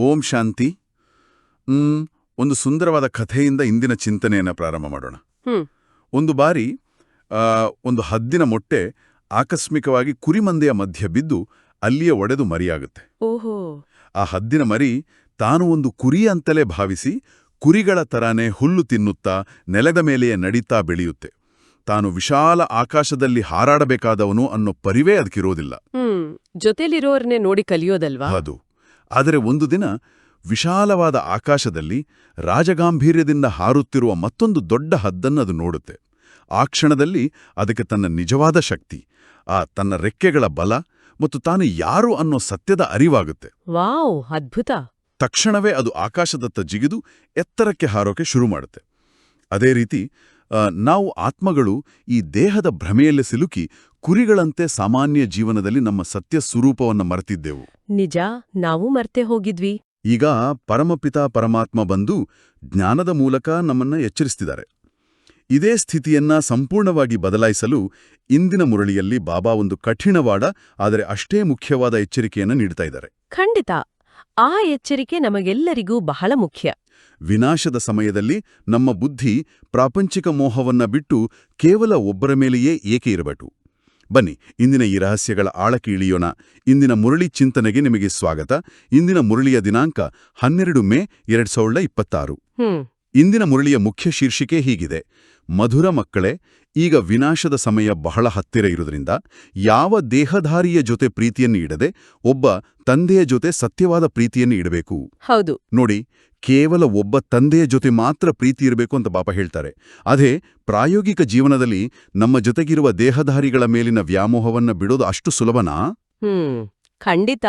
ಓಂ ಶಾಂತಿ. ಒಂದು ಸುಂದರವಾದ ಕಥೆಯಿಂದ ಇಂದಿನ ಚಿಂತನೆಯನ್ನು ಪ್ರಾರಂಭ ಮಾಡೋಣ. ಒಂದು ಬಾರಿ ಒಂದು ಹದ್ದಿನ ಮೊಟ್ಟೆ ಆಕಸ್ಮಿಕವಾಗಿ ಕುರಿಮಂದೆಯ ಮಧ್ಯ ಬಿದ್ದು ಅಲ್ಲಿಯೇ ಒಡೆದು ಮರಿಯಾಗುತ್ತೆ. ಓಹೋ. ಆ ಹದ್ದಿನ ಮರಿ ತಾನು ಒಂದು ಕುರಿ ಅಂತಲೇ ಭಾವಿಸಿ ಕುರಿಗಳ ತರಾನೇ ಹುಲ್ಲು ತಿನ್ನುತ್ತಾ ನೆಲದ ಮೇಲೆಯೇ ನಡೀತಾ ಬೆಳೆಯುತ್ತೆ. ತಾನು ವಿಶಾಲ ಆಕಾಶದಲ್ಲಿ ಹಾರಾಡಬೇಕಾದವನು ಅನ್ನೋ ಪರಿವೇ ಅದಕ್ಕಿರೋದಿಲ್ಲ. ಜೊತೆಲಿರೋರ್ನೇ ನೋಡಿ ಕಲಿಯೋದಲ್ವಾ? ಹೌದು. ಆದರೆ ಒಂದು ದಿನ ವಿಶಾಲವಾದ ಆಕಾಶದಲ್ಲಿ ರಾಜಗಾಂಭೀರ್ಯದಿಂದ ಹಾರುತ್ತಿರುವ ಮತ್ತೊಂದು ದೊಡ್ಡ ಹದ್ದನ್ನದು ನೋಡುತ್ತೆ. ಆ ಕ್ಷಣದಲ್ಲಿ ಅದಕ್ಕೆ ತನ್ನ ನಿಜವಾದ ಶಕ್ತಿ, ತನ್ನ ರೆಕ್ಕೆಗಳ ಬಲ ಮತ್ತು ತಾನು ಯಾರು ಅನ್ನೋ ಸತ್ಯದ ಅರಿವಾಗುತ್ತೆ. ವಾವ್, ಅದ್ಭುತ! ತಕ್ಷಣವೇ ಅದು ಆಕಾಶದತ್ತ ಜಿಗಿದು ಎತ್ತರಕ್ಕೆ ಹಾರೋಕೆ ಶುರು ಮಾಡುತ್ತೆ. ಅದೇ ರೀತಿ ನಾವು ಆತ್ಮಗಳು ಈ ದೇಹದ ಭ್ರಮೆಯಲ್ಲಿ ಸಿಲುಕಿ ಕುರಿಗಳಂತೆ ಸಾಮಾನ್ಯ ಜೀವನದಲ್ಲಿ ನಮ್ಮ ಸತ್ಯ ಸ್ವರೂಪವನ್ನು ಮರೆತಿದ್ದೆವು. ನಿಜ, ನಾವು ಮರ್ತೆ ಹೋಗಿದ್ವಿ. ಈಗ ಪರಮಪಿತ ಪರಮಾತ್ಮ ಬಂದು ಜ್ಞಾನದ ಮೂಲಕ ನಮ್ಮನ್ನ ಎಚ್ಚರಿಸ್ತಿದ್ದಾರೆ. ಇದೇ ಸ್ಥಿತಿಯನ್ನ ಸಂಪೂರ್ಣವಾಗಿ ಬದಲಾಯಿಸಲು ಇಂದಿನ ಮುರಳಿಯಲ್ಲಿ ಬಾಬಾ ಒಂದು ಕಠಿಣವಾದ ಆದರೆ ಅಷ್ಟೇ ಮುಖ್ಯವಾದ ಎಚ್ಚರಿಕೆಯನ್ನು ನೀಡ್ತಾ ಇದ್ದಾರೆ. ಖಂಡಿತ. ಆ ಎಚ್ಚರಿಕೆ ನಮಗೆಲ್ಲರಿಗೂ ಬಹಳ ಮುಖ್ಯ. ವಿನಾಶದ ಸಮಯದಲ್ಲಿ ನಮ್ಮ ಬುದ್ಧಿ ಪ್ರಾಪಂಚಿಕ ಮೋಹವನ್ನ ಬಿಟ್ಟು ಕೇವಲ ಒಬ್ಬರ ಮೇಲೆಯೇ ಏಕೆ ಇರಬೇಕು. ಬನ್ನಿ, ಇಂದಿನ ಈ ರಹಸ್ಯಗಳ ಆಳಕ್ಕೆ ಇಳಿಯೋಣ. ಇಂದಿನ ಮುರಳಿ ಚಿಂತನೆಗೆ ನಿಮಗೆ ಸ್ವಾಗತ. ಇಂದಿನ ಮುರಳಿಯ ದಿನಾಂಕ 12 ಮೇ 2026. ಇಂದಿನ ಮುರಳಿಯ ಮುಖ್ಯ ಶೀರ್ಷಿಕೆ ಹೀಗಿದೆ: ಮಧುರ ಮಕ್ಕಳೇ, ಈಗ ವಿನಾಶದ ಸಮಯ ಬಹಳ ಹತ್ತಿರ ಇರುವುದರಿಂದ ಯಾವ ದೇಹಧಾರಿಯ ಜೊತೆ ಪ್ರೀತಿಯನ್ನು ಇಡದೆ ಒಬ್ಬ ತಂದೆಯ ಜೊತೆ ಸತ್ಯವಾದ ಪ್ರೀತಿಯನ್ನು ಇಡಬೇಕು. ಹೌದು ನೋಡಿ, ಕೇವಲ ಒಬ್ಬ ತಂದೆಯ ಜೊತೆ ಮಾತ್ರ ಪ್ರೀತಿ ಇರಬೇಕು ಅಂತ ಬಾಪ ಹೇಳ್ತಾರೆ. ಅದೇ ಪ್ರಾಯೋಗಿಕ ಜೀವನದಲ್ಲಿ ನಮ್ಮ ಜೊತೆಗಿರುವ ದೇಹಧಾರಿಗಳ ಮೇಲಿನ ವ್ಯಾಮೋಹವನ್ನ ಬಿಡೋದು ಅಷ್ಟು ಸುಲಭನಾ? ಖಂಡಿತ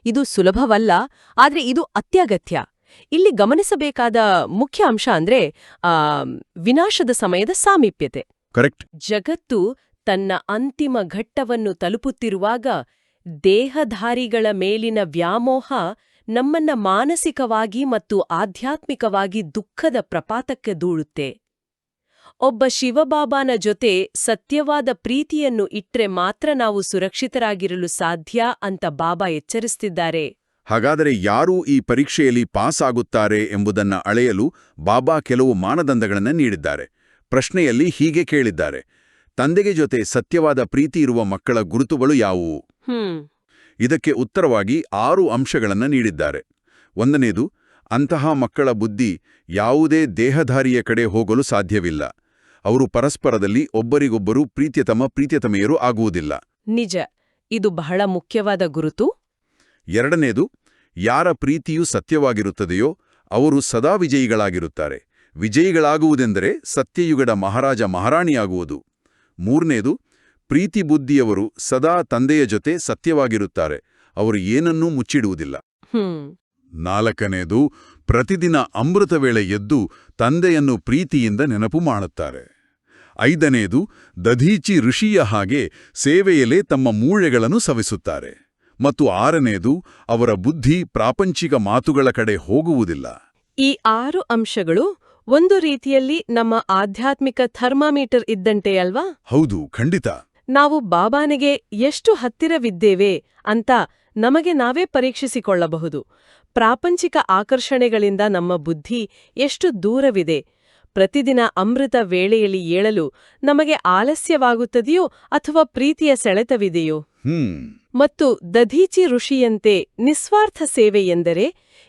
ಇದು ಸುಲಭವಲ್ಲ, ಆದ್ರೆ ಇದು ಅತ್ಯಗತ್ಯ. ಇಲ್ಲಿ ಗಮನಿಸಬೇಕಾದ ಮುಖ್ಯ ಅಂಶ ಅಂದ್ರೆ ವಿನಾಶದ ಸಮಯದ ಸಾಮೀಪ್ಯತೆ. ಕರೆಕ್ಟ್. ಜಗತ್ತು ತನ್ನ ಅಂತಿಮ ಘಟ್ಟವನ್ನು ತಲುಪುತ್ತಿರುವಾಗ ದೇಹಧಾರಿಗಳ ಮೇಲಿನ ವ್ಯಾಮೋಹ ನಮ್ಮನ್ನ ಮಾನಸಿಕವಾಗಿ ಮತ್ತು ಆಧ್ಯಾತ್ಮಿಕವಾಗಿ ದುಃಖದ ಪ್ರಪಾತಕ್ಕೆ ದೂಳುತ್ತೆ. ಒಬ್ಬ ಶಿವಬಾಬಾನ ಜೊತೆ ಸತ್ಯವಾದ ಪ್ರೀತಿಯನ್ನು ಇಟ್ರೆ ಮಾತ್ರ ನಾವು ಸುರಕ್ಷಿತರಾಗಿರಲು ಸಾಧ್ಯ ಅಂತ ಬಾಬಾ ಎಚ್ಚರಿಸ್ತಿದ್ದಾರೆ. ಹಾಗಾದರೆ ಯಾರು ಈ ಪರೀಕ್ಷೆಯಲ್ಲಿ ಪಾಸ್ ಆಗುತ್ತಾರೆ ಎಂಬುದನ್ನು ಅಳೆಯಲು ಬಾಬಾ ಕೆಲವು ಮಾನದಂಡಗಳನ್ನು ನೀಡಿದ್ದಾರೆ. ಪ್ರಶ್ನೆಯಲ್ಲಿ ಹೀಗೆ ಕೇಳಿದ್ದಾರೆ: ತಂದೆಗೆ ಜೊತೆ ಸತ್ಯವಾದ ಪ್ರೀತಿ ಇರುವ ಮಕ್ಕಳ ಗುರುತುಗಳು ಯಾವುವು? ಇದಕ್ಕೆ ಉತ್ತರವಾಗಿ 6 ಅಂಶಗಳನ್ನು ನೀಡಿದ್ದಾರೆ. 1ನೇದು, ಅಂತಹ ಮಕ್ಕಳ ಬುದ್ಧಿ ಯಾವುದೇ ದೇಹಧಾರಿಯ ಕಡೆ ಹೋಗಲು ಸಾಧ್ಯವಿಲ್ಲ. ಅವರು ಪರಸ್ಪರದಲ್ಲಿ ಒಬ್ಬರಿಗೊಬ್ಬರು ಪ್ರೀತ್ಯತಮೆಯರು ಆಗುವುದಿಲ್ಲ. ನಿಜ, ಇದು ಬಹಳ ಮುಖ್ಯವಾದ ಗುರುತು. 2ನೇದು, ಯಾರ ಪ್ರೀತಿಯು ಸತ್ಯವಾಗಿರುತ್ತದೆಯೋ ಅವರು ಸದಾ ವಿಜಯಿಗಳಾಗಿರುತ್ತಾರೆ. ವಿಜಯಿಗಳಾಗುವುದೆಂದರೆ ಸತ್ಯಯುಗದ ಮಹಾರಾಜ ಮಹಾರಾಣಿಯಾಗುವುದು. 3ನೇದು, ಪ್ರೀತಿ ಬುದ್ಧಿಯವರು ಸದಾ ತಂದೆಯ ಜೊತೆ ಸತ್ಯವಾಗಿರುತ್ತಾರೆ. ಅವರು ಏನನ್ನೂ ಮುಚ್ಚಿಡುವುದಿಲ್ಲ. 4ನೇದು, ಪ್ರತಿದಿನ ಅಮೃತ ವೇಳೆ ಎದ್ದು ತಂದೆಯನ್ನು ಪ್ರೀತಿಯಿಂದ ನೆನಪು ಮಾಡುತ್ತಾರೆ. 5ನೇದು, ದಧೀಚಿ ಋಷಿಯ ಹಾಗೆ ಸೇವೆಯಲ್ಲೇ ತಮ್ಮ ಮೂಳೆಗಳನ್ನು ಸವಿಸುತ್ತಾರೆ. ಮತ್ತು 6ನೇದು, ಅವರ ಬುದ್ಧಿ ಪ್ರಾಪಂಚಿಕ ಮಾತುಗಳ ಕಡೆ ಹೋಗುವುದಿಲ್ಲ. ಈ 6 ಅಂಶಗಳು ಒಂದು ರೀತಿಯಲ್ಲಿ ನಮ್ಮ ಆಧ್ಯಾತ್ಮಿಕ ಥರ್ಮಾಮೀಟರ್ ಇದ್ದಂತೆ ಅಲ್ವಾ? ಹೌದು, ಖಂಡಿತ. ನಾವು ಬಾಬಾನಿಗೆ ಎಷ್ಟು ಹತ್ತಿರವಿದ್ದೇವೆ ಅಂತ ನಮಗೆ ನಾವೇ ಪರೀಕ್ಷಿಸಿಕೊಳ್ಳಬಹುದು. ಪ್ರಾಪಂಚಿಕ ಆಕರ್ಷಣೆಗಳಿಂದ ನಮ್ಮ ಬುದ್ಧಿ ಎಷ್ಟು ದೂರವಿದೆ. ಪ್ರತಿದಿನ ಅಮೃತ ವೇಳೆಯಲ್ಲಿ ಏಳಲು ನಮಗೆ ಆಲಸ್ಯವಾಗುತ್ತದೆಯೋ ಅಥವಾ ಪ್ರೀತಿಯ ಸೆಳೆತವಿದೆಯೋ? ಮತ್ತು ದಧೀಚಿ ಋಷಿಯಂತೆ ನಿಸ್ವಾರ್ಥ ಸೇವೆ ಎಂದರೆ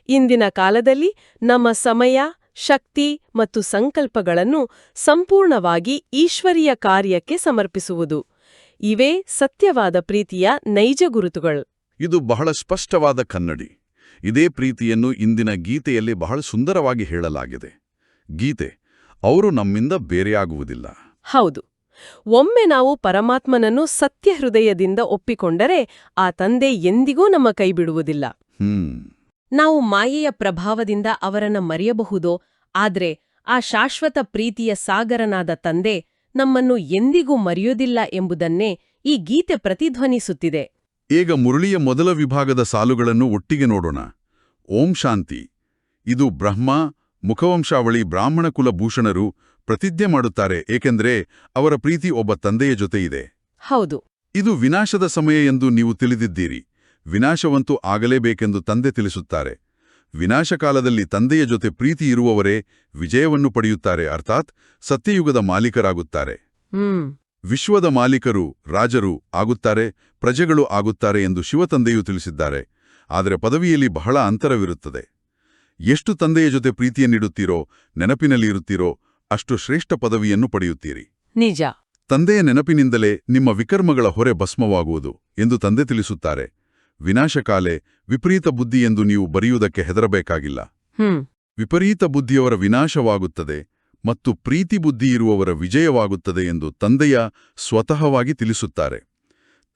ಇಂದಿನ ಕಾಲದಲ್ಲಿ ನಮ್ಮ ಸಮಯ, ಶಕ್ತಿ ಮತ್ತು ಸಂಕಲ್ಪಗಳನ್ನು ಸಂಪೂರ್ಣವಾಗಿ ಈಶ್ವರೀಯ ಕಾರ್ಯಕ್ಕೆ ಸಮರ್ಪಿಸುವುದು. ಇವೇ ಸತ್ಯವಾದ ಪ್ರೀತಿಯ ನೈಜ ಗುರುತುಗಳು. ಇದು ಬಹಳ ಸ್ಪಷ್ಟವಾದ ಕನ್ನಡಿ. ಇದೇ ಪ್ರೀತಿಯನ್ನು ಇಂದಿನ ಗೀತೆಯಲ್ಲಿ ಬಹಳ ಸುಂದರವಾಗಿ ಹೇಳಲಾಗಿದೆ. ಗೀತೆ, ಅವರು ನಮ್ಮಿಂದ ಬೇರೆಯಾಗುವುದಿಲ್ಲ. ಹೌದು. ಒಮ್ಮೆ ನಾವು ಪರಮಾತ್ಮನನ್ನು ಸತ್ಯ ಹೃದಯದಿಂದ ಒಪ್ಪಿಕೊಂಡರೆ ಆ ತಂದೆ ಎಂದಿಗೂ ನಮ್ಮ ಕೈಬಿಡುವುದಿಲ್ಲ. ನಾವು ಮಾಯೆಯ ಪ್ರಭಾವದಿಂದ ಅವರನ್ನ ಮರೆಯಬಹುದೋ, ಆದ್ರೆ ಆ ಶಾಶ್ವತ ಪ್ರೀತಿಯ ಸಾಗರನಾದ ತಂದೆ ನಮ್ಮನ್ನು ಎಂದಿಗೂ ಮರೆಯೋದಿಲ್ಲ ಎಂಬುದನ್ನೇ ಈ ಗೀತೆ ಪ್ರತಿಧ್ವನಿಸುತ್ತಿದೆ. ಈಗ ಮುರಳಿಯ ಮೊದಲ ವಿಭಾಗದ ಸಾಲುಗಳನ್ನು ಒಟ್ಟಿಗೆ ನೋಡೋಣ. ಓಂ ಶಾಂತಿ. ಇದು ಬ್ರಹ್ಮ ಮುಖವಂಶಾವಳಿ ಬ್ರಾಹ್ಮಣ ಕುಲಭೂಷಣರು ಪ್ರತಿಜ್ಞೆ ಮಾಡುತ್ತಾರೆ, ಏಕೆಂದರೆ ಅವರ ಪ್ರೀತಿ ಒಬ್ಬ ತಂದೆಯ ಜೊತೆ ಇದೆ. ಹೌದು. ಇದು ವಿನಾಶದ ಸಮಯ ಎಂದು ನೀವು ತಿಳಿದಿದ್ದೀರಿ. ವಿನಾಶವಂತೂ ಆಗಲೇಬೇಕೆಂದು ತಂದೆ ತಿಳಿಸುತ್ತಾರೆ. ವಿನಾಶಕಾಲದಲ್ಲಿ ತಂದೆಯ ಜೊತೆ ಪ್ರೀತಿ ಇರುವವರೇ ವಿಜಯವನ್ನು ಪಡೆಯುತ್ತಾರೆ, ಅರ್ಥಾತ್ ಸತ್ಯಯುಗದ ಮಾಲೀಕರಾಗುತ್ತಾರೆ. ವಿಶ್ವದ ಮಾಲೀಕರು, ರಾಜರು ಆಗುತ್ತಾರೆ, ಪ್ರಜೆಗಳು ಆಗುತ್ತಾರೆ ಎಂದು ಶಿವತಂದೆಯು ತಿಳಿಸಿದ್ದಾರೆ. ಆದರೆ ಪದವಿಯಲ್ಲಿ ಬಹಳ ಅಂತರವಿರುತ್ತದೆ. ಎಷ್ಟು ತಂದೆಯ ಜೊತೆ ಪ್ರೀತಿಯನ್ನಿಡುತ್ತೀರೋ, ನೆನಪಿನಲ್ಲಿ ಇರುತ್ತೀರೋ, ಅಷ್ಟು ಶ್ರೇಷ್ಠ ಪದವಿಯನ್ನು ಪಡೆಯುತ್ತೀರಿ. ನಿಜ. ತಂದೆಯ ನೆನಪಿನಿಂದಲೇ ನಿಮ್ಮ ವಿಕರ್ಮಗಳ ಹೊರೆ ಭಸ್ಮವಾಗುವುದು ಎಂದು ತಂದೆ ತಿಳಿಸುತ್ತಾರೆ. ವಿನಾಶಕಾಲೆ ವಿಪರೀತ ಬುದ್ಧಿ ಎಂದು ನೀವು ಬರೆಯುವುದಕ್ಕೆ ಹೆದರಬೇಕಾಗಿಲ್ಲ. ವಿಪರೀತ ಬುದ್ಧಿಯವರ ವಿನಾಶವಾಗುತ್ತದೆ ಮತ್ತು ಪ್ರೀತಿ ಬುದ್ಧಿ ಇರುವವರ ವಿಜಯವಾಗುತ್ತದೆ ಎಂದು ತಂದೆಯ ಸ್ವತಃವಾಗಿ ತಿಳಿಸುತ್ತಾರೆ.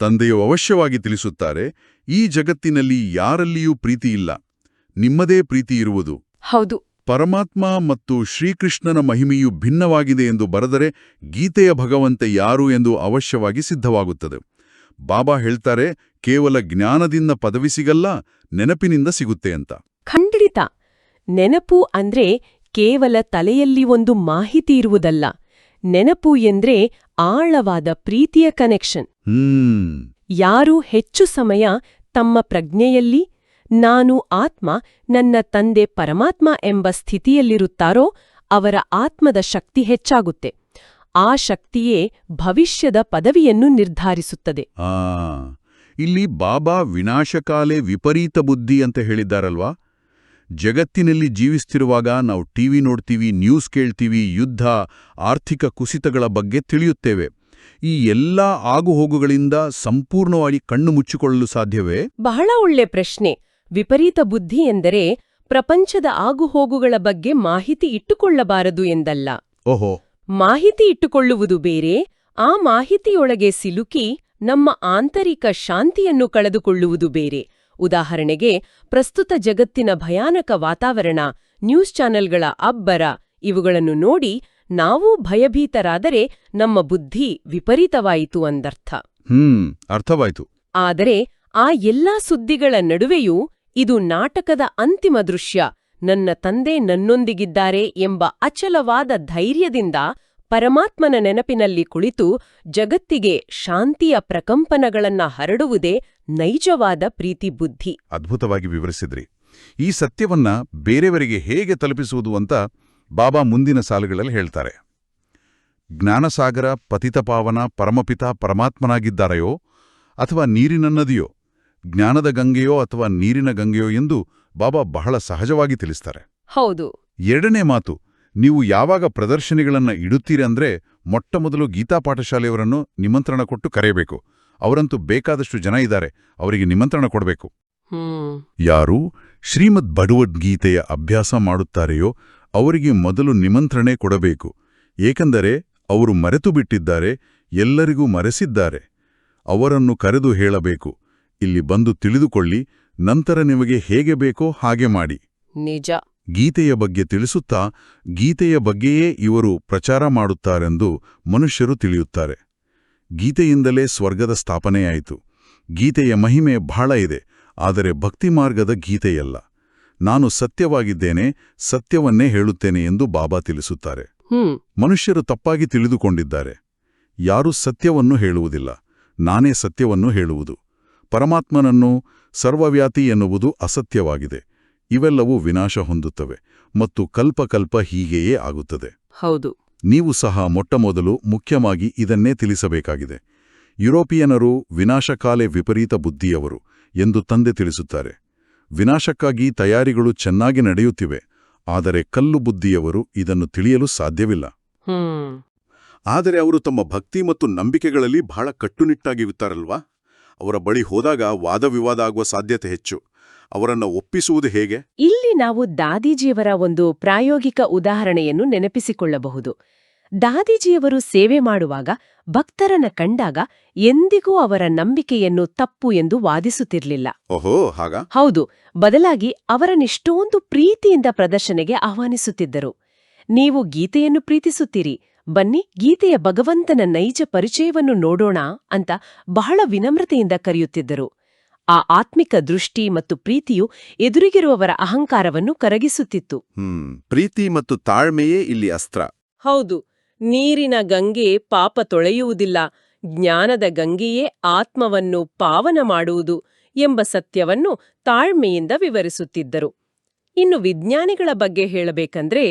ತಂದೆಯು ಅವಶ್ಯವಾಗಿ ತಿಳಿಸುತ್ತಾರೆ, ಈ ಜಗತ್ತಿನಲ್ಲಿ ಯಾರಲ್ಲಿಯೂ ಪ್ರೀತಿಯಿಲ್ಲ, ನಿಮ್ಮದೇ ಪ್ರೀತಿ ಇರುವುದು. ಹೌದು. ಪರಮಾತ್ಮ ಮತ್ತು ಶ್ರೀಕೃಷ್ಣನ ಮಹಿಮೆಯು ಭಿನ್ನವಾಗಿದೆ ಎಂದು ಬರೆದರೆ ಗೀತೆಯ ಭಗವಂತ ಯಾರು ಎಂದು ಅವಶ್ಯವಾಗಿ ಸಿದ್ಧವಾಗುತ್ತದೆ. ಬಾಬಾ ಹೇಳ್ತಾರೆ, ಕೇವಲ ಜ್ಞಾನದಿಂದ ಪದವಿ ಸಿಗಲ್ಲ, ನೆನಪಿನಿಂದ ಸಿಗುತ್ತೆ ಅಂತ. ಖಂಡಿತ. ನೆನಪು ಅಂದ್ರೆ ಕೇವಲ ತಲೆಯಲ್ಲಿ ಒಂದು ಮಾಹಿತಿ ಇರುವುದಲ್ಲ. ನೆನಪು ಎಂದ್ರೆ ಆಳವಾದ ಪ್ರೀತಿಯ ಕನೆಕ್ಷನ್. ಯಾರು ಹೆಚ್ಚು ಸಮಯ ತಮ್ಮ ಪ್ರಜ್ಞೆಯಲ್ಲಿ ನಾನು ಆತ್ಮ, ನನ್ನ ತಂದೆ ಪರಮಾತ್ಮ ಎಂಬ ಸ್ಥಿತಿಯಲ್ಲಿರುತ್ತಾರೋ ಅವರ ಆತ್ಮದ ಶಕ್ತಿ ಹೆಚ್ಚಾಗುತ್ತೆ. ಆ ಶಕ್ತಿಯೇ ಭವಿಷ್ಯದ ಪದವಿಯನ್ನು ನಿರ್ಧಾರಿಸುತ್ತದೆ. ಇಲ್ಲಿ ಬಾಬಾ ವಿನಾಶಕಾಲೆ ವಿಪರೀತ ಬುದ್ಧಿ ಅಂತ ಹೇಳಿದ್ದಾರಲ್ವಾ? ಜಗತ್ತಿನಲ್ಲಿ ಜೀವಿಸ್ತಿರುವಾಗ ನಾವು ಟಿವಿ ನೋಡ್ತೀವಿ, ನ್ಯೂಸ್ ಕೇಳ್ತೀವಿ, ಯುದ್ಧ, ಆರ್ಥಿಕ ಕುಸಿತಗಳ ಬಗ್ಗೆ ತಿಳಿಯುತ್ತೇವೆ. ಈ ಎಲ್ಲ ಆಗುಹೋಗುಗಳಿಂದ ಸಂಪೂರ್ಣವಾಗಿ ಕಣ್ಣು ಮುಚ್ಚಿಕೊಳ್ಳಲು ಸಾಧ್ಯವೇ? ಬಹಳ ಒಳ್ಳೆ ಪ್ರಶ್ನೆ. ವಿಪರೀತ ಬುದ್ಧಿ ಎಂದರೆ ಪ್ರಪಂಚದ ಆಗುಹೋಗುಗಳ ಬಗ್ಗೆ ಮಾಹಿತಿ ಇಟ್ಟುಕೊಳ್ಳಬಾರದು ಎಂದಲ್ಲ. ಓಹೋ. ಮಾಹಿತಿ ಇಟ್ಟುಕೊಳ್ಳುವುದು ಬೇರೆ, ಆ ಮಾಹಿತಿಯೊಳಗೆ ಸಿಲುಕಿ ನಮ್ಮ ಆಂತರಿಕ ಶಾಂತಿಯನ್ನು ಕಳೆದುಕೊಳ್ಳುವುದು ಬೇರೆ. ಉದಾಹರಣೆಗೆ, ಪ್ರಸ್ತುತ ಜಗತ್ತಿನ ಭಯಾನಕ ವಾತಾವರಣ, ನ್ಯೂಸ್ ಚಾನೆಲ್ಗಳ ಅಬ್ಬರ ಇವುಗಳನ್ನು ನೋಡಿ ನಾವೂ ಭಯಭೀತರಾದರೆ ನಮ್ಮ ಬುದ್ಧಿ ವಿಪರೀತವಾಯಿತು ಅಂದರ್ಥ. ಅರ್ಥವಾಯಿತು. ಆದರೆ ಆ ಎಲ್ಲಾ ಸುದ್ದಿಗಳ ನಡುವೆಯೂ ಇದು ನಾಟಕದ ಅಂತಿಮ ದೃಶ್ಯ, ನನ್ನ ತಂದೆ ನನ್ನೊಂದಿಗಿದ್ದಾರೆ ಎಂಬ ಅಚಲವಾದ ಧೈರ್ಯದಿಂದ ಪರಮಾತ್ಮನ ನೆನಪಿನಲ್ಲಿ ಕುಳಿತು ಜಗತ್ತಿಗೆ ಶಾಂತಿಯ ಪ್ರಕಂಪನಗಳನ್ನ ಹರಡುವುದೇ ನೈಜವಾದ ಪ್ರೀತಿ ಬುದ್ಧಿ. ಅದ್ಭುತವಾಗಿ ವಿವರಿಸಿದ್ರಿ. ಈ ಸತ್ಯವನ್ನ ಬೇರೆಯವರಿಗೆ ಹೇಗೆ ತಲುಪಿಸುವುದು ಅಂತ ಬಾಬಾ ಮುಂದಿನ ಸಾಲುಗಳಲ್ಲಿ ಹೇಳ್ತಾರೆ. ಜ್ಞಾನಸಾಗರ ಪತಿತಪಾವನ ಪರಮಪಿತ ಪರಮಾತ್ಮನಾಗಿದ್ದಾರೆಯೋ ಅಥವಾ ನೀರಿನ ನದಿಯೋ, ಜ್ಞಾನದ ಗಂಗೆಯೋ ಅಥವಾ ನೀರಿನ ಗಂಗೆಯೋ ಎಂದು ಬಾಬಾ ಬಹಳ ಸಹಜವಾಗಿ ತಿಳಿಸ್ತಾರೆ. ಹೌದು. ಎರಡನೇ ಮಾತು, ನೀವು ಯಾವಾಗ ಪ್ರದರ್ಶನಿಗಳನ್ನ ಇಡುತ್ತೀರಂದ್ರೆ ಮೊಟ್ಟಮೊದಲು ಗೀತಾ ಪಾಠಶಾಲೆಯವರನ್ನು ನಿಮಂತ್ರಣ ಕೊಟ್ಟು ಕರೆಯಬೇಕು. ಅವರಂತೂ ಬೇಕಾದಷ್ಟು ಜನ ಇದ್ದಾರೆ, ಅವರಿಗೆ ನಿಮಂತ್ರಣ ಕೊಡಬೇಕು. ಯಾರು ಶ್ರೀಮದ್ ಭಗವದ್ಗೀತೆಯ ಅಭ್ಯಾಸ ಮಾಡುತ್ತಾರೆಯೋ ಅವರಿಗೆ ಮೊದಲು ನಿಮಂತ್ರಣೆ ಕೊಡಬೇಕು. ಏಕೆಂದರೆ ಅವರು ಮರೆತು ಬಿಟ್ಟಿದ್ದಾರೆ, ಎಲ್ಲರಿಗೂ ಮರೆಸಿದ್ದಾರೆ. ಅವರನ್ನು ಕರೆದು ಹೇಳಬೇಕು, ಇಲ್ಲಿ ಬಂದು ತಿಳಿದುಕೊಳ್ಳಿ, ನಂತರ ನಿಮಗೆ ಹೇಗೆ ಬೇಕೋ ಹಾಗೆ ಮಾಡಿ. ನಿಜ. ಗೀತೆಯ ಬಗ್ಗೆ ತಿಳಿಸುತ್ತಾ ಗೀತೆಯ ಬಗ್ಗೆಯೇ ಇವರು ಪ್ರಚಾರ ಮಾಡುತ್ತಾರೆಂದು ಮನುಷ್ಯರು ತಿಳಿಯುತ್ತಾರೆ. ಗೀತೆಯಿಂದಲೇ ಸ್ವರ್ಗದ ಸ್ಥಾಪನೆಯಾಯಿತು. ಗೀತೆಯ ಮಹಿಮೆ ಬಹಳ ಇದೆ, ಆದರೆ ಭಕ್ತಿ ಮಾರ್ಗದ ಗೀತೆಯಲ್ಲ. ನಾನು ಸತ್ಯವಾಗಿದ್ದೇನೆ, ಸತ್ಯವನ್ನೇ ಹೇಳುತ್ತೇನೆ ಎಂದು ಬಾಬಾ ತಿಳಿಸುತ್ತಾರೆ. ಮನುಷ್ಯರು ತಪ್ಪಾಗಿ ತಿಳಿದುಕೊಂಡಿದ್ದಾರೆ. ಯಾರೂ ಸತ್ಯವನ್ನು ಹೇಳುವುದಿಲ್ಲ, ನಾನೇ ಸತ್ಯವನ್ನು ಹೇಳುವುದು. ಪರಮಾತ್ಮನನ್ನು ಸರ್ವವ್ಯಾಪಿ ಎನ್ನುವುದು ಅಸತ್ಯವಾಗಿದೆ. ಇವೆಲ್ಲವೂ ವಿನಾಶ ಹೊಂದುತ್ತವೆ ಮತ್ತು ಕಲ್ಪ ಹೀಗೆಯೇ ಆಗುತ್ತದೆ. ಹೌದು. ನೀವು ಸಹ ಮೊಟ್ಟಮೊದಲು ಮುಖ್ಯವಾಗಿ ಇದನ್ನೇ ತಿಳಿಸಬೇಕಾಗಿದೆ. ಯುರೋಪಿಯನರು ವಿನಾಶಕಾಲೆ ವಿಪರೀತ ಬುದ್ಧಿಯವರು ಎಂದು ತಂದೆ ತಿಳಿಸುತ್ತಾರೆ. ವಿನಾಶಕ್ಕಾಗಿ ತಯಾರಿಗಳು ಚೆನ್ನಾಗಿ ನಡೆಯುತ್ತಿವೆ, ಆದರೆ ಕಲ್ಲು ಬುದ್ಧಿಯವರು ಇದನ್ನು ತಿಳಿಯಲು ಸಾಧ್ಯವಿಲ್ಲ. ಆದರೆ ಅವರು ತಮ್ಮ ಭಕ್ತಿ ಮತ್ತು ನಂಬಿಕೆಗಳಲ್ಲಿ ಬಹಳ ಕಟ್ಟುನಿಟ್ಟಾಗಿರುತ್ತಾರಲ್ವಾ? ಅವರ ಬಳಿ ಹೋದಾಗ ವಾದವಿವಾದ ಆಗುವ ಸಾಧ್ಯತೆ ಹೆಚ್ಚು. ಅವರನ್ನು ಒಪ್ಪಿಸುವುದು ಹೇಗೆ? ಇಲ್ಲಿ ನಾವು ದಾದೀಜಿಯವರ ಒಂದು ಪ್ರಾಯೋಗಿಕ ಉದಾಹರಣೆಯನ್ನು ನೆನಪಿಸಿಕೊಳ್ಳಬಹುದು. ದಾದೀಜಿಯವರು ಸೇವೆ ಮಾಡುವಾಗ ಭಕ್ತರನ್ನ ಕಂಡಾಗ ಎಂದಿಗೂ ಅವರ ನಂಬಿಕೆಯನ್ನು ತಪ್ಪು ಎಂದು ವಾದಿಸುತ್ತಿರಲಿಲ್ಲ. ಓಹೋ, ಹಾಗ? ಹೌದು. ಬದಲಾಗಿ ಅವರನ್ನಿಷ್ಟೊಂದು ಪ್ರೀತಿಯಿಂದ ಪ್ರದರ್ಶನೆಗೆ ಆಹ್ವಾನಿಸುತ್ತಿದ್ದರು. ನೀವು ಗೀತೆಯನ್ನು ಪ್ರೀತಿಸುತ್ತೀರಿ, ಬನ್ನಿ ಗೀತೆಯ ಭಗವಂತನ ನೈಜ ಪರಿಚಯವನ್ನು ನೋಡೋಣ ಅಂತ ಬಹಳ ವಿನಮ್ರತೆಯಿಂದ ಕರೆಯುತ್ತಿದ್ದರು. ಆ ಆತ್ಮಿಕ ದೃಷ್ಟಿ ಮತ್ತು ಪ್ರೀತಿಯು ಎದುರಿಗಿರುವವರ ಅಹಂಕಾರವನ್ನು ಕರಗಿಸುತ್ತಿತ್ತು. ಪ್ರೀತಿ ಮತ್ತು ತಾಳ್ಮೆಯೇ ಇಲ್ಲಿ ಅಸ್ತ್ರ. ಹೌದು. ನೀರಿನ ಗಂಗೆ ಪಾಪ ತೊಳೆಯುವುದಿಲ್ಲ, ಜ್ಞಾನದ ಗಂಗೆಯೇ ಆತ್ಮವನ್ನು ಪಾವನ ಮಾಡುವುದು ಎಂಬ ಸತ್ಯವನ್ನು ತಾಳ್ಮೆಯಿಂದ ವಿವರಿಸುತ್ತಿದ್ದರು. ಇನ್ನು ವಿಜ್ಞಾನಿಗಳ ಬಗ್ಗೆ ಹೇಳಬೇಕಂದ್ರೆ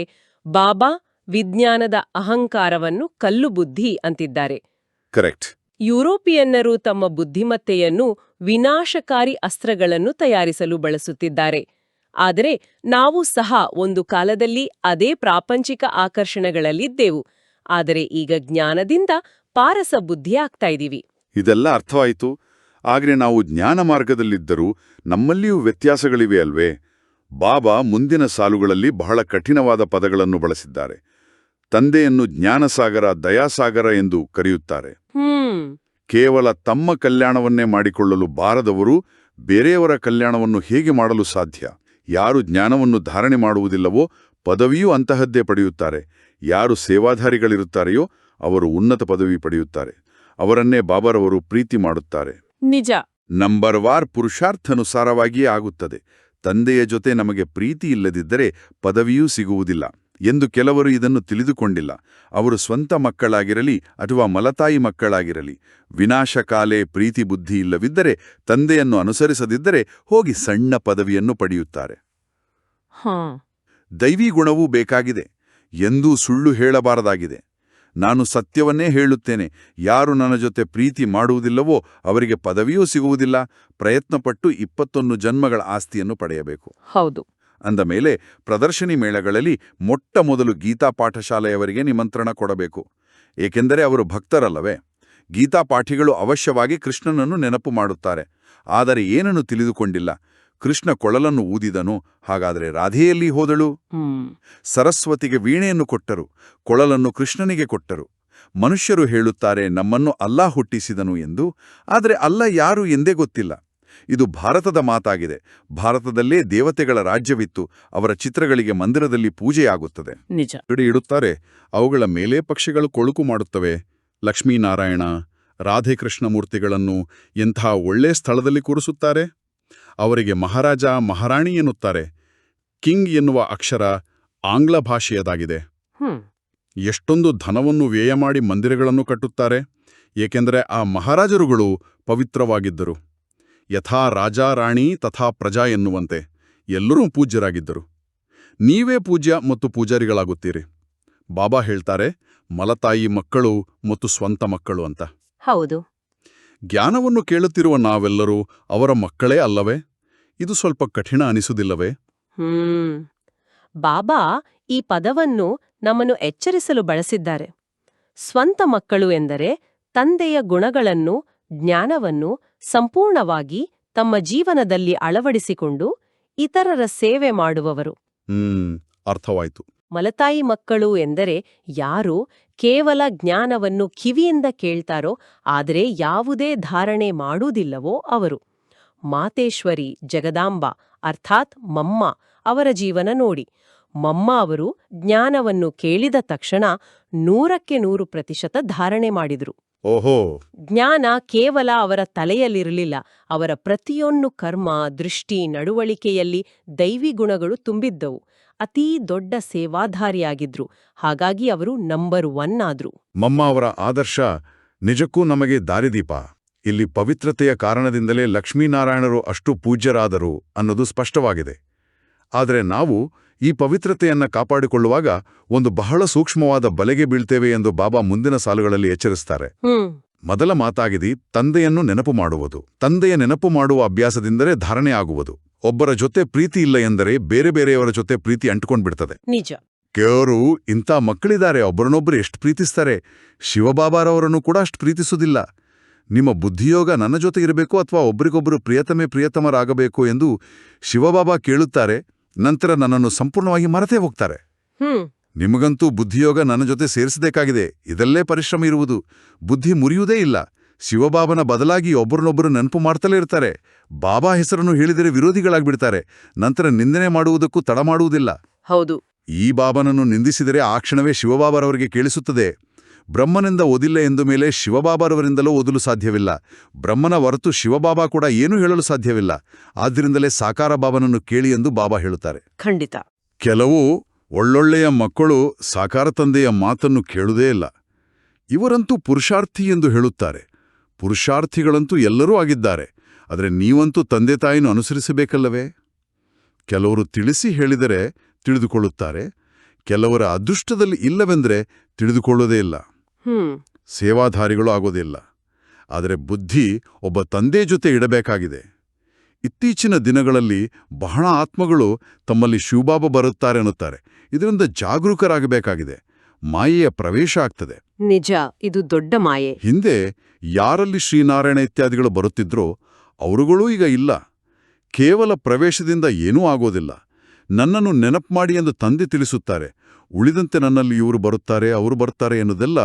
ಬಾಬಾ ವಿಜ್ಞಾನದ ಅಹಂಕಾರವನ್ನು ಕಲ್ಲು ಬುದ್ಧಿ ಅಂತಿದ್ದಾರೆ. ಕರೆಕ್ಟ್. ಯುರೋಪಿಯನ್ನರು ತಮ್ಮ ಬುದ್ಧಿಮತ್ತೆಯನ್ನು ವಿನಾಶಕಾರಿ ಅಸ್ತ್ರಗಳನ್ನು ತಯಾರಿಸಲು ಬಳಸುತ್ತಿದ್ದಾರೆ. ಆದರೆ ನಾವು ಸಹ ಒಂದು ಕಾಲದಲ್ಲಿ ಅದೇ ಪ್ರಾಪಂಚಿಕ ಆಕರ್ಷಣೆಗಳಲ್ಲಿದ್ದೆವು. ಆದರೆ ಈಗ ಜ್ಞಾನದಿಂದ ಪಾರಸ ಬುದ್ಧಿ ಆಗ್ತಾ ಇದೀವಿ. ಇದೆಲ್ಲ ಅರ್ಥವಾಯಿತು. ಆದರೆ ನಾವು ಜ್ಞಾನ ಮಾರ್ಗದಲ್ಲಿದ್ದರೂ ನಮ್ಮಲ್ಲಿಯೂ ವ್ಯತ್ಯಾಸಗಳಿವೆ ಅಲ್ವೇ? ಬಾಬಾ ಮುಂದಿನ ಸಾಲುಗಳಲ್ಲಿ ಬಹಳ ಕಠಿಣವಾದ ಪದಗಳನ್ನು ಬಳಸಿದ್ದಾರೆ. ತಂದೆಯನ್ನು ಜ್ಞಾನಸಾಗರ, ದಯಾಸಾಗರ ಎಂದು ಕರೆಯುತ್ತಾರೆ. ಕೇವಲ ತಮ್ಮ ಕಲ್ಯಾಣವನ್ನೇ ಮಾಡಿಕೊಳ್ಳಲು ಬಾರದವರು ಬೇರೆಯವರ ಕಲ್ಯಾಣವನ್ನು ಹೇಗೆ ಮಾಡಲು ಸಾಧ್ಯ? ಯಾರು ಜ್ಞಾನವನ್ನು ಧಾರಣೆ ಮಾಡುವುದಿಲ್ಲವೋ ಪದವಿಯೂ ಅಂತಹದ್ದೇ ಪಡೆಯುತ್ತಾರೆ. ಯಾರು ಸೇವಾಧಾರಿಗಳಿರುತ್ತಾರೆಯೋ ಅವರು ಉನ್ನತ ಪದವಿ ಪಡೆಯುತ್ತಾರೆ. ಅವರನ್ನೇ ಬಾಬಾರವರು ಪ್ರೀತಿ ಮಾಡುತ್ತಾರೆ. ನಿಜ. ನಂಬರ್ ವಾರ್ ಪುರುಷಾರ್ಥಾನುಸಾರವಾಗಿಯೇ ಆಗುತ್ತದೆ. ತಂದೆಯ ಜೊತೆ ನಮಗೆ ಪ್ರೀತಿ ಇಲ್ಲದಿದ್ದರೆ ಪದವಿಯೂ ಸಿಗುವುದಿಲ್ಲ ಎಂದು ಕೆಲವರು ಇದನ್ನು ತಿಳಿದುಕೊಂಡಿಲ್ಲ. ಅವರು ಸ್ವಂತ ಮಕ್ಕಳಾಗಿರಲಿ ಅಥವಾ ಮಲತಾಯಿ ಮಕ್ಕಳಾಗಿರಲಿ, ವಿನಾಶಕಾಲೆ ಪ್ರೀತಿ ಬುದ್ಧಿ ಇಲ್ಲವಿದ್ದರೆ, ತಂದೆಯನ್ನು ಅನುಸರಿಸದಿದ್ದರೆ ಹೋಗಿ ಸಣ್ಣ ಪದವಿಯನ್ನು ಪಡೆಯುತ್ತಾರೆ. ದೈವಿ ಗುಣವೂ ಬೇಕಾಗಿದೆ. ಎಂದೂ ಸುಳ್ಳು ಹೇಳಬಾರದಾಗಿದೆ. ನಾನು ಸತ್ಯವನ್ನೇ ಹೇಳುತ್ತೇನೆ. ಯಾರು ನನ್ನ ಜೊತೆ ಪ್ರೀತಿ ಮಾಡುವುದಿಲ್ಲವೋ ಅವರಿಗೆ ಪದವಿಯೂ ಸಿಗುವುದಿಲ್ಲ. ಪ್ರಯತ್ನಪಟ್ಟು 21 ಜನ್ಮಗಳ ಆಸ್ತಿಯನ್ನು ಪಡೆಯಬೇಕು. ಹೌದು. ಅಂದ ಮೇಲೆ ಪ್ರದರ್ಶನಿ ಮೇಳಗಳಲ್ಲಿ ಮೊಟ್ಟ ಮೊದಲು ಗೀತಾ ಪಾಠಶಾಲೆಯವರಿಗೆ ನಿಮಂತ್ರಣ ಕೊಡಬೇಕು. ಏಕೆಂದರೆ ಅವರು ಭಕ್ತರಲ್ಲವೇ? ಗೀತಾ ಪಾಠಿಗಳು ಅವಶ್ಯವಾಗಿ ಕೃಷ್ಣನನ್ನು ನೆನಪು ಮಾಡುತ್ತಾರೆ. ಆದರೆ ಏನನ್ನು ತಿಳಿದುಕೊಂಡಿಲ್ಲ. ಕೃಷ್ಣ ಕೊಳಲನ್ನು ಊದಿದನು, ಹಾಗಾದರೆ ರಾಧೆಯಲ್ಲಿ ಹೋದಳು? ಸರಸ್ವತಿಗೆ ವೀಣೆಯನ್ನು ಕೊಟ್ಟರು, ಕೊಳಲನ್ನು ಕೃಷ್ಣನಿಗೆ ಕೊಟ್ಟರು. ಮನುಷ್ಯರು ಹೇಳುತ್ತಾರೆ ನಮ್ಮನ್ನು ಅಲ್ಲಾ ಹುಟ್ಟಿಸಿದನು ಎಂದು. ಆದರೆ ಅಲ್ಲ ಯಾರು ಎಂದೇ ಗೊತ್ತಿಲ್ಲ. ಇದು ಭಾರತದ ಮಾತಾಗಿದೆ. ಭಾರತದಲ್ಲೇ ದೇವತೆಗಳ ರಾಜ್ಯವಿತ್ತು. ಅವರ ಚಿತ್ರಗಳಿಗೆ ಮಂದಿರದಲ್ಲಿ ಪೂಜೆಯಾಗುತ್ತದೆ. ನಿಜ. ಇಡುತ್ತಾರೆ. ಅವುಗಳ ಮೇಲೆ ಪಕ್ಷಿಗಳು ಕೊಳುಕು ಮಾಡುತ್ತವೆ. ಲಕ್ಷ್ಮೀನಾರಾಯಣ, ರಾಧೇಕೃಷ್ಣ ಮೂರ್ತಿಗಳನ್ನು ಎಂಥ ಒಳ್ಳೆ ಸ್ಥಳದಲ್ಲಿ ಕೂರಿಸುತ್ತಾರೆ. ಅವರಿಗೆ ಮಹಾರಾಜ, ಮಹಾರಾಣಿ ಎನ್ನುತ್ತಾರೆ. ಕಿಂಗ್ ಎನ್ನುವ ಅಕ್ಷರ ಆಂಗ್ಲ ಭಾಷೆಯದಾಗಿದೆ. ಎಷ್ಟೊಂದು ಧನವನ್ನು ವ್ಯಯ ಮಾಡಿ ಮಂದಿರಗಳನ್ನು ಕಟ್ಟುತ್ತಾರೆ. ಏಕೆಂದರೆ ಆ ಮಹಾರಾಜರುಗಳು ಪವಿತ್ರವಾಗಿದ್ದರು. ಯಥಾ ರಾಜ ರಾಣಿ ತಥಾ ಪ್ರಜಾ ಎನ್ನುವಂತೆ ಎಲ್ಲರೂ ಪೂಜ್ಯರಾಗಿದ್ದರು. ನೀವೇ ಪೂಜ್ಯ ಮತ್ತು ಪೂಜಾರಿಗಳಾಗುತ್ತೀರಿ. ಬಾಬಾ ಹೇಳ್ತಾರೆ ಮಲತಾಯಿ ಮಕ್ಕಳು ಮತ್ತು ಸ್ವಂತ ಮಕ್ಕಳು ಅಂತ. ಹೌದು. ಜ್ಞಾನವನ್ನು ಕೇಳುತ್ತಿರುವ ನಾವೆಲ್ಲರೂ ಅವರ ಮಕ್ಕಳೇ ಅಲ್ಲವೇ? ಇದು ಸ್ವಲ್ಪ ಕಠಿಣ ಅನಿಸುವುದಿಲ್ಲವೇ? ಬಾಬಾ ಈ ಪದವನ್ನು ನಮ್ಮನ್ನು ಎಚ್ಚರಿಸಲು ಬಳಸಿದ್ದಾರೆ. ಸ್ವಂತ ಮಕ್ಕಳು ಎಂದರೆ ತಂದೆಯ ಗುಣಗಳನ್ನು, ಜ್ಞಾನವನ್ನು ಸಂಪೂರ್ಣವಾಗಿ ತಮ್ಮ ಜೀವನದಲ್ಲಿ ಅಳವಡಿಸಿಕೊಂಡು ಇತರರ ಸೇವೆ ಮಾಡುವವರು. ಅರ್ಥವಾಯಿತು. ಮಲತಾಯಿ ಮಕ್ಕಳು ಎಂದರೆ ಯಾರು ಕೇವಲ ಜ್ಞಾನವನ್ನು ಕಿವಿಯಿಂದ ಕೇಳ್ತಾರೋ ಆದರೆ ಯಾವುದೇ ಧಾರಣೆ ಮಾಡುವುದಿಲ್ಲವೋ ಅವರು. ಮಾತೇಶ್ವರಿ, ಜಗದಾಂಬ ಅರ್ಥಾತ್ ಮಮ್ಮ ಅವರ ಜೀವನ ನೋಡಿ. ಮಮ್ಮ ಅವರು ಜ್ಞಾನವನ್ನು ಕೇಳಿದ ತಕ್ಷಣ 100% ಧಾರಣೆ ಮಾಡಿದ್ರು. ಓಹೋ! ಜ್ಞಾನ ಕೇವಲ ಅವರ ತಲೆಯಲ್ಲಿರಲಿಲ್ಲ, ಅವರ ಪ್ರತಿಯೊಂದು ಕರ್ಮ, ದೃಷ್ಟಿ, ನಡವಳಿಕೆಯಲ್ಲಿ ದೈವಿ ಗುಣಗಳು ತುಂಬಿದ್ದವು. ಅತೀ ದೊಡ್ಡ ಸೇವಾಧಾರಿಯಾಗಿದ್ರು. ಹಾಗಾಗಿ ಅವರು ನಂಬರ್ 1 ಆದ್ರು. ಮಮ್ಮ ಅವರ ಆದರ್ಶ ನಿಜಕ್ಕೂ ನಮಗೆ ದಾರಿದೀಪ. ಇಲ್ಲಿ ಪವಿತ್ರತೆಯ ಕಾರಣದಿಂದಲೇ ಲಕ್ಷ್ಮೀನಾರಾಯಣರು ಅಷ್ಟು ಪೂಜ್ಯರಾದರು ಅನ್ನೋದು ಸ್ಪಷ್ಟವಾಗಿದೆ. ಆದರೆ ನಾವು ಈ ಪವಿತ್ರತೆಯನ್ನ ಕಾಪಾಡಿಕೊಳ್ಳುವಾಗ ಒಂದು ಬಹಳ ಸೂಕ್ಷ್ಮವಾದ ಬಲೆಗೆ ಬೀಳ್ತೇವೆ ಎಂದು ಬಾಬಾ ಮುಂದಿನ ಸಾಲುಗಳಲ್ಲಿ ಎಚ್ಚರಿಸ್ತಾರೆ. ಮೊದಲ ಮಾತಾಗಿದೆ ತಂದೆಯನ್ನು ನೆನಪು ಮಾಡುವುದು. ತಂದೆಯ ನೆನಪು ಮಾಡುವ ಅಭ್ಯಾಸದಿಂದಲೇ ಧಾರಣೆ ಆಗುವುದು. ಒಬ್ಬರ ಜೊತೆ ಪ್ರೀತಿ ಇಲ್ಲ ಎಂದರೆ ಬೇರೆ ಬೇರೆಯವರ ಜೊತೆ ಪ್ರೀತಿ ಅಂಟುಕೊಂಡ್ಬಿಡ್ತದೆ. ನಿಜ. ಕೇವರು ಇಂಥ ಮಕ್ಕಳಿದ್ದಾರೆ, ಒಬ್ಬರನ್ನೊಬ್ಬರು ಎಷ್ಟು ಪ್ರೀತಿಸ್ತಾರೆ. ಶಿವಬಾಬಾರವರನ್ನು ಕೂಡ ಅಷ್ಟು ಪ್ರೀತಿಸುವುದಿಲ್ಲ. ನಿಮ್ಮ ಬುದ್ಧಿಯೋಗ ನನ್ನ ಜೊತೆ ಇರಬೇಕು ಅಥವಾ ಒಬ್ಬರಿಗೊಬ್ಬರು ಪ್ರಿಯತಮರಾಗಬೇಕು ಎಂದು ಶಿವಬಾಬಾ ಕೇಳುತ್ತಾರೆ. ನಂತರ ನನ್ನನ್ನು ಸಂಪೂರ್ಣವಾಗಿ ಮರೆತೇ ಹೋಗ್ತಾರೆ. ನಿಮಗಂತೂ ಬುದ್ಧಿಯೋಗ ನನ್ನ ಜೊತೆ ಸೇರಿಸಬೇಕಾಗಿದೆ. ಇದಲ್ಲೇ ಪರಿಶ್ರಮ ಇರುವುದು. ಬುದ್ಧಿ ಮುರಿಯುವುದೇ ಇಲ್ಲ. ಶಿವಬಾಬನ ಬದಲಾಗಿ ಒಬ್ಬರನ್ನೊಬ್ಬರು ನೆನಪು ಮಾಡ್ತಲೇ ಇರ್ತಾರೆ. ಬಾಬಾ ಹೆಸರನ್ನು ಹೇಳಿದರೆ ವಿರೋಧಿಗಳಾಗ್ಬಿಡ್ತಾರೆ. ನಂತರ ನಿಂದನೆ ಮಾಡುವುದಕ್ಕೂ ತಡ ಮಾಡುವುದಿಲ್ಲ. ಹೌದು. ಈ ಬಾಬನನ್ನು ನಿಂದಿಸಿದರೆ ಆ ಕ್ಷಣವೇ ಶಿವಬಾಬರವರಿಗೆ ಕೇಳಿಸುತ್ತದೆ. ಬ್ರಹ್ಮನಿಂದ ಓದಿಲ್ಲ ಎಂದ ಮೇಲೆ ಶಿವಬಾಬಾರವರಿಂದಲೂ ಓದಲು ಸಾಧ್ಯವಿಲ್ಲ. ಬ್ರಹ್ಮನ ಹೊರತು ಶಿವಬಾಬಾ ಕೂಡ ಏನೂ ಹೇಳಲು ಸಾಧ್ಯವಿಲ್ಲ. ಆದ್ದರಿಂದಲೇ ಸಾಕಾರ ಬಾಬನನ್ನು ಕೇಳಿ ಎಂದು ಬಾಬಾ ಹೇಳುತ್ತಾರೆ. ಖಂಡಿತ. ಕೆಲವು ಒಳ್ಳೊಳ್ಳೆಯ ಮಕ್ಕಳು ಸಾಕಾರ ತಂದೆಯ ಮಾತನ್ನು ಕೇಳುವುದೇ ಇಲ್ಲ. ಇವರಂತೂ ಪುರುಷಾರ್ಥಿ ಎಂದು ಹೇಳುತ್ತಾರೆ. ಪುರುಷಾರ್ಥಿಗಳಂತೂ ಎಲ್ಲರೂ ಆಗಿದ್ದಾರೆ. ಆದರೆ ನೀವಂತೂ ತಂದೆ ತಾಯಿನೂ ಅನುಸರಿಸಬೇಕಲ್ಲವೇ? ಕೆಲವರು ತಿಳಿಸಿ ಹೇಳಿದರೆ ತಿಳಿದುಕೊಳ್ಳುತ್ತಾರೆ, ಕೆಲವರ ಅದೃಷ್ಟದಲ್ಲಿ ಇಲ್ಲವೆಂದರೆ ತಿಳಿದುಕೊಳ್ಳೋದೇ ಇಲ್ಲ, ಸೇವಾಧಾರಿಗಳು ಆಗೋದಿಲ್ಲ. ಆದರೆ ಬುದ್ಧಿ ಒಬ್ಬ ತಂದೆ ಜೊತೆ ಇಡಬೇಕಾಗಿದೆ. ಇತ್ತೀಚಿನ ದಿನಗಳಲ್ಲಿ ಬಹಳ ಆತ್ಮಗಳು ತಮ್ಮಲ್ಲಿ ಶಿವಬಾಬಾ ಬರುತ್ತಾರೆ ಅನ್ನುತ್ತಾರೆ. ಇದರಿಂದ ಜಾಗರೂಕರಾಗಬೇಕಾಗಿದೆ. ಮಾಯೆಯ ಪ್ರವೇಶ ಆಗ್ತದೆ. ನಿಜ, ಇದು ದೊಡ್ಡ ಮಾಯೆ. ಹಿಂದೆ ಯಾರಲ್ಲಿ ಶ್ರೀನಾರಾಯಣ ಇತ್ಯಾದಿಗಳು ಬರುತ್ತಿದ್ರೋ ಅವರುಗಳೂ ಈಗ ಇಲ್ಲ. ಕೇವಲ ಪ್ರವೇಶದಿಂದ ಏನೂ ಆಗೋದಿಲ್ಲ. ನನ್ನನ್ನು ನೆನಪು ಮಾಡಿ ಎಂದು ತಂದೆ ತಿಳಿಸುತ್ತಾರೆ. ಉಳಿದಂತೆ ನನ್ನಲ್ಲಿ ಇವರು ಬರುತ್ತಾರೆ, ಅವರು ಬರ್ತಾರೆ ಎನ್ನುವುದೆಲ್ಲ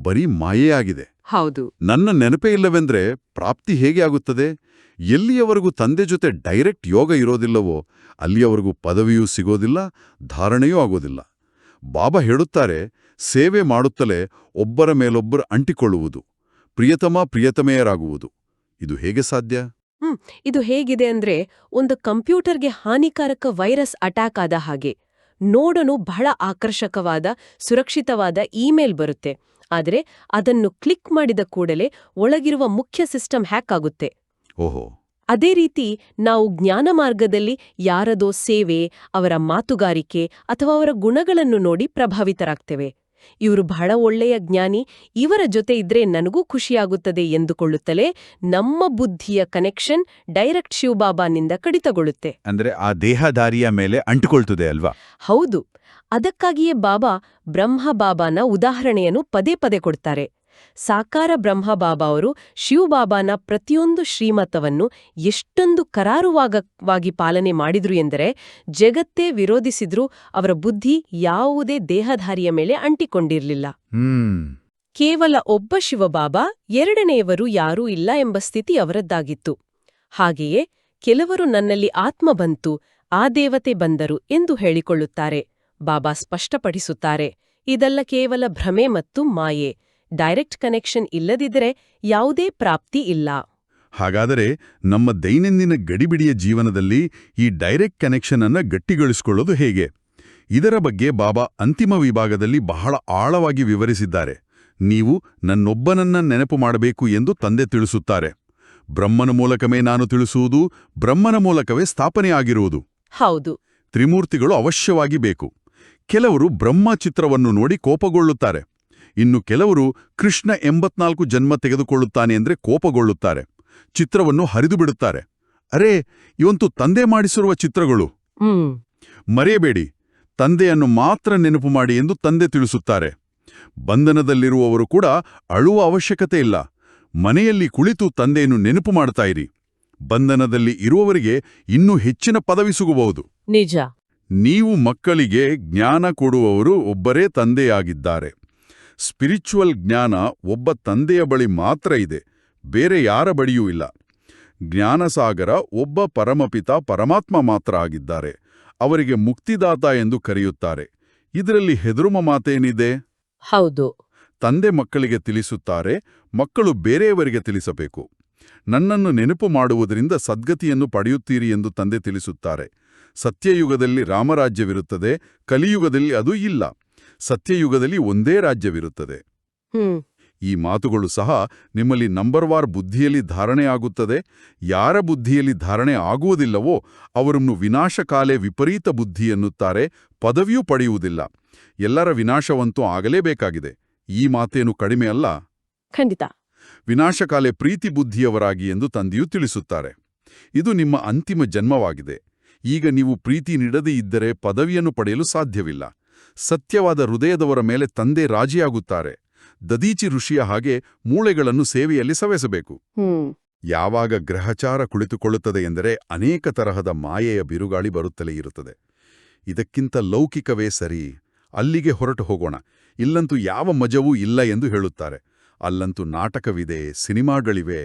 ಬರೀ ಮಾಯೆಯಾಗಿದೆ. ಹೌದು. ನನ್ನ ನೆನಪೇ ಇಲ್ಲವೆಂದ್ರೆ ಪ್ರಾಪ್ತಿ ಹೇಗೆ ಆಗುತ್ತದೆ? ಎಲ್ಲಿಯವರೆಗೂ ತಂದೆ ಜೊತೆ ಡೈರೆಕ್ಟ್ ಯೋಗ ಇರೋದಿಲ್ಲವೋ ಅಲ್ಲಿಯವರೆಗೂ ಪದವಿಯೂ ಸಿಗೋದಿಲ್ಲ, ಧಾರಣೆಯೂ ಆಗೋದಿಲ್ಲ. ಬಾಬಾ ಹೇಳುತ್ತಾರೆ, ಸೇವೆ ಮಾಡುತ್ತಲೇ ಒಬ್ಬರ ಮೇಲೊಬ್ಬರು ಅಂಟಿಕೊಳ್ಳುವುದು, ಪ್ರಿಯತಮ ಪ್ರಿಯತಮೆಯರಾಗುವುದು. ಇದು ಹೇಗೆ ಸಾಧ್ಯ? ಇದು ಹೇಗಿದೆ ಅಂದ್ರೆ, ಒಂದು ಕಂಪ್ಯೂಟರ್ಗೆ ಹಾನಿಕಾರಕ ವೈರಸ್ ಅಟ್ಯಾಕ್ ಆದ ಹಾಗೆ. ನೋಡಲು ಬಹಳ ಆಕರ್ಷಕವಾದ, ಸುರಕ್ಷಿತವಾದ ಇಮೇಲ್ ಬರುತ್ತೆ. ಆದರೆ ಅದನ್ನು ಕ್ಲಿಕ್ ಮಾಡಿದ ಕೂಡಲೇ ಒಳಗಿರುವ ಮುಖ್ಯ ಸಿಸ್ಟಮ್ ಹ್ಯಾಕ್ ಆಗುತ್ತೆ. ಓಹೋ. ಅದೇ ರೀತಿ ನಾವು ಜ್ಞಾನ ಮಾರ್ಗದಲ್ಲಿ ಯಾರದೋ ಸೇವೆ, ಅವರ ಮಾತುಗಾರಿಕೆ ಅಥವಾ ಅವರ ಗುಣಗಳನ್ನು ನೋಡಿ ಪ್ರಭಾವಿತರಾಗ್ತೇವೆ. ಇವರು ಬಹಳ ಒಳ್ಳೆಯ ಜ್ಞಾನಿ, ಇವರ ಜೊತೆ ಇದ್ರೆ ನನಗೂ ಖುಷಿಯಾಗುತ್ತದೆ ಎಂದುಕೊಳ್ಳುತ್ತಲೇ ನಮ್ಮ ಬುದ್ಧಿಯ ಕನೆಕ್ಷನ್ ಡೈರೆಕ್ಟ್ ಶಿವಬಾಬಾನಿಂದ ಕಡಿತಗೊಳ್ಳುತ್ತೆ. ಅಂದ್ರೆ ಆ ದೇಹದಾರಿಯ ಮೇಲೆ ಅಂಟಿಕೊಳ್ತದೆ ಅಲ್ವಾ? ಹೌದು. ಅದಕ್ಕಾಗಿಯೇ ಬಾಬಾ ಬ್ರಹ್ಮಬಾಬಾನ ಉದಾಹರಣೆಯನ್ನು ಪದೇ ಪದೇ ಕೊಡ್ತಾರೆ. ಸಾಕಾರ ಬ್ರಹ್ಮಬಾಬಾ ಅವರು ಶಿವಬಾಬಾನ ಪ್ರತಿಯೊಂದು ಶ್ರೀಮತವನ್ನು ಎಷ್ಟೊಂದು ಕರಾರುವಾಗಿ ಪಾಲನೆ ಮಾಡಿದ್ರು ಎಂದರೆ, ಜಗತ್ತೇ ವಿರೋಧಿಸಿದ್ರೂ ಅವರ ಬುದ್ಧಿ ಯಾವುದೇ ದೇಹಧಾರಿಯ ಮೇಲೆ ಅಂಟಿಕೊಂಡಿರಲಿಲ್ಲ. ಕೇವಲ ಒಬ್ಬ ಶಿವಬಾಬಾ, ಎರಡನೆಯವರು ಯಾರೂ ಇಲ್ಲ ಎಂಬ ಸ್ಥಿತಿ ಅವರದ್ದಾಗಿತ್ತು. ಹಾಗೆಯೇ ಕೆಲವರು ನನ್ನಲ್ಲಿ ಆತ್ಮ ಬಂತು, ಆ ದೇವತೆ ಬಂದರು ಎಂದು ಹೇಳಿಕೊಳ್ಳುತ್ತಾರೆ. ಬಾಬಾ ಸ್ಪಷ್ಟಪಡಿಸುತ್ತಾರೆ, ಇದೆಲ್ಲ ಕೇವಲ ಭ್ರಮೆ ಮತ್ತು ಮಾಯೆ. ಡೈರೆಕ್ಟ್ ಕನೆಕ್ಷನ್ ಇಲ್ಲದಿದ್ದರೆ ಯಾವುದೇ ಪ್ರಾಪ್ತಿ ಇಲ್ಲ. ಹಾಗಾದರೆ ನಮ್ಮ ದೈನಂದಿನ ಗಡಿಬಿಡಿಯ ಜೀವನದಲ್ಲಿ ಈ ಡೈರೆಕ್ಟ್ ಕನೆಕ್ಷನ್ ಅನ್ನು ಗಟ್ಟಿಗೊಳಿಸಿಕೊಳ್ಳೋದು ಹೇಗೆ? ಇದರ ಬಗ್ಗೆ ಬಾಬಾ ಅಂತಿಮ ವಿಭಾಗದಲ್ಲಿ ಬಹಳ ಆಳವಾಗಿ ವಿವರಿಸಿದ್ದಾರೆ. ನೀವು ನನ್ನೊಬ್ಬನನ್ನ ನೆನಪು ಮಾಡಬೇಕು ಎಂದು ತಂದೆ ತಿಳಿಸುತ್ತಾರೆ. ಬ್ರಹ್ಮನ ಮೂಲಕವೇ ನಾನು ತಿಳಿಸುವುದು, ಬ್ರಹ್ಮನ ಮೂಲಕವೇ ಸ್ಥಾಪನೆಯಾಗಿರುವುದು. ಹೌದು. ತ್ರಿಮೂರ್ತಿಗಳು ಅವಶ್ಯವಾಗಿ ಬೇಕು. ಕೆಲವರು ಬ್ರಹ್ಮ ಚಿತ್ರವನ್ನು ನೋಡಿ ಕೋಪಗೊಳ್ಳುತ್ತಾರೆ. ಇನ್ನು ಕೆಲವರು ಕೃಷ್ಣ 84 ಜನ್ಮ ತೆಗೆದುಕೊಳ್ಳುತ್ತಾನೆ ಎಂದ್ರೆ ಕೋಪಗೊಳ್ಳುತ್ತಾರೆ. ಚಿತ್ರವನ್ನು ಹರಿದು ಬಿಡುತ್ತಾರೆ. ಅರೇ, ಇವಂತೂ ತಂದೆ ಮಾಡಿಸಿರುವ ಚಿತ್ರಗಳು. ಮರೆಯಬೇಡಿ, ತಂದೆಯನ್ನು ಮಾತ್ರ ನೆನಪು ಮಾಡಿ ಎಂದು ತಂದೆ ತಿಳಿಸುತ್ತಾರೆ. ಬಂಧನದಲ್ಲಿರುವವರು ಕೂಡ ಅಳುವ ಅವಶ್ಯಕತೆ ಇಲ್ಲ. ಮನೆಯಲ್ಲಿ ಕುಳಿತು ತಂದೆಯನ್ನು ನೆನಪು ಮಾಡ್ತಾ ಇರಿ. ಬಂಧನದಲ್ಲಿ ಇರುವವರಿಗೆ ಇನ್ನೂ ಹೆಚ್ಚಿನ ಪದವಿ ಸಿಗಬಹುದು. ನಿಜ. ನೀವು ಮಕ್ಕಳಿಗೆ ಜ್ಞಾನ ಕೊಡುವವರು ಒಬ್ಬರೇ ತಂದೆಯಾಗಿದ್ದಾರೆ. ಸ್ಪಿರಿಚುವಲ್ ಜ್ಞಾನ ಒಬ್ಬ ತಂದೆಯ ಬಳಿ ಮಾತ್ರ ಇದೆ, ಬೇರೆ ಯಾರ ಬಳಿಯೂ ಇಲ್ಲ. ಜ್ಞಾನಸಾಗರ ಒಬ್ಬ ಪರಮಪಿತ ಪರಮಾತ್ಮ ಮಾತ್ರ ಆಗಿದ್ದಾರೆ. ಅವರಿಗೆ ಮುಕ್ತಿದಾತ ಎಂದು ಕರೆಯುತ್ತಾರೆ. ಇದರಲ್ಲಿ ಹೆದರುವ ಮಾತೇನಿದೆ? ಹೌದು. ತಂದೆ ಮಕ್ಕಳಿಗೆ ತಿಳಿಸುತ್ತಾರೆ, ಮಕ್ಕಳು ಬೇರೆಯವರಿಗೆ ತಿಳಿಸಬೇಕು. ನನ್ನನ್ನು ನೆನಪು ಮಾಡುವುದರಿಂದ ಸದ್ಗತಿಯನ್ನು ಪಡೆಯುತ್ತೀರಿ ಎಂದು ತಂದೆ ತಿಳಿಸುತ್ತಾರೆ. ಸತ್ಯಯುಗದಲ್ಲಿ ರಾಮರಾಜ್ಯವಿರುತ್ತದೆ, ಕಲಿಯುಗದಲ್ಲಿ ಅದು ಇಲ್ಲ. ಸತ್ಯಯುಗದಲ್ಲಿ ಒಂದೇ ರಾಜ್ಯವಿರುತ್ತದೆ. ಈ ಮಾತುಗಳು ಸಹ ನಿಮ್ಮಲ್ಲಿ ನಂಬರ್ವಾರ್ ಬುದ್ಧಿಯಲ್ಲಿ ಧಾರಣೆ ಆಗುತ್ತದೆ. ಯಾರ ಬುದ್ಧಿಯಲ್ಲಿ ಧಾರಣೆ ಆಗುವುದಿಲ್ಲವೋ ಅವರನ್ನು ವಿನಾಶಕಾಲೆ ವಿಪರೀತ ಬುದ್ಧಿ ಎನ್ನುತ್ತಾರೆ. ಪದವಿಯೂ ಪಡೆಯುವುದಿಲ್ಲ. ಎಲ್ಲರ ವಿನಾಶವಂತೂ ಆಗಲೇಬೇಕಾಗಿದೆ. ಈ ಮಾತೇನು ಕಡಿಮೆ ಅಲ್ಲ. ಖಂಡಿತ. ವಿನಾಶಕಾಲೆ ಪ್ರೀತಿ ಬುದ್ಧಿಯವರಾಗಿ ಎಂದು ತಂದೆಯೂ ತಿಳಿಸುತ್ತಾರೆ. ಇದು ನಿಮ್ಮ ಅಂತಿಮ ಜನ್ಮವಾಗಿದೆ. ಈಗ ನೀವು ಪ್ರೀತಿ ನೀಡದೇ ಇದ್ದರೆ ಪದವಿಯನ್ನು ಪಡೆಯಲು ಸಾಧ್ಯವಿಲ್ಲ. ಸತ್ಯವಾದ ಹೃದಯದವರ ಮೇಲೆ ತಂದೆ ರಾಜಿಯಾಗುತ್ತಾರೆ. ದದೀಚಿ ಋಷಿಯ ಹಾಗೆ ಮೂಳೆಗಳನ್ನು ಸೇವೆಯಲ್ಲಿ ಸವೆಸಬೇಕು. ಯಾವಾಗ ಗ್ರಹಚಾರ ಕುಳಿತುಕೊಳ್ಳುತ್ತದೆ ಎಂದರೆ ಅನೇಕ ತರಹದ ಮಾಯೆಯ ಬಿರುಗಾಳಿ ಬರುತ್ತಲೇ ಇರುತ್ತದೆ. ಇದಕ್ಕಿಂತ ಲೌಕಿಕವೇ ಸರಿ, ಅಲ್ಲಿಗೆ ಹೊರಟು ಹೋಗೋಣ, ಇಲ್ಲಂತೂ ಯಾವ ಮಜವೂ ಇಲ್ಲ ಎಂದು ಹೇಳುತ್ತಾರೆ. ಅಲ್ಲಂತೂ ನಾಟಕವಿದೆ, ಸಿನಿಮಾಗಳಿವೆ.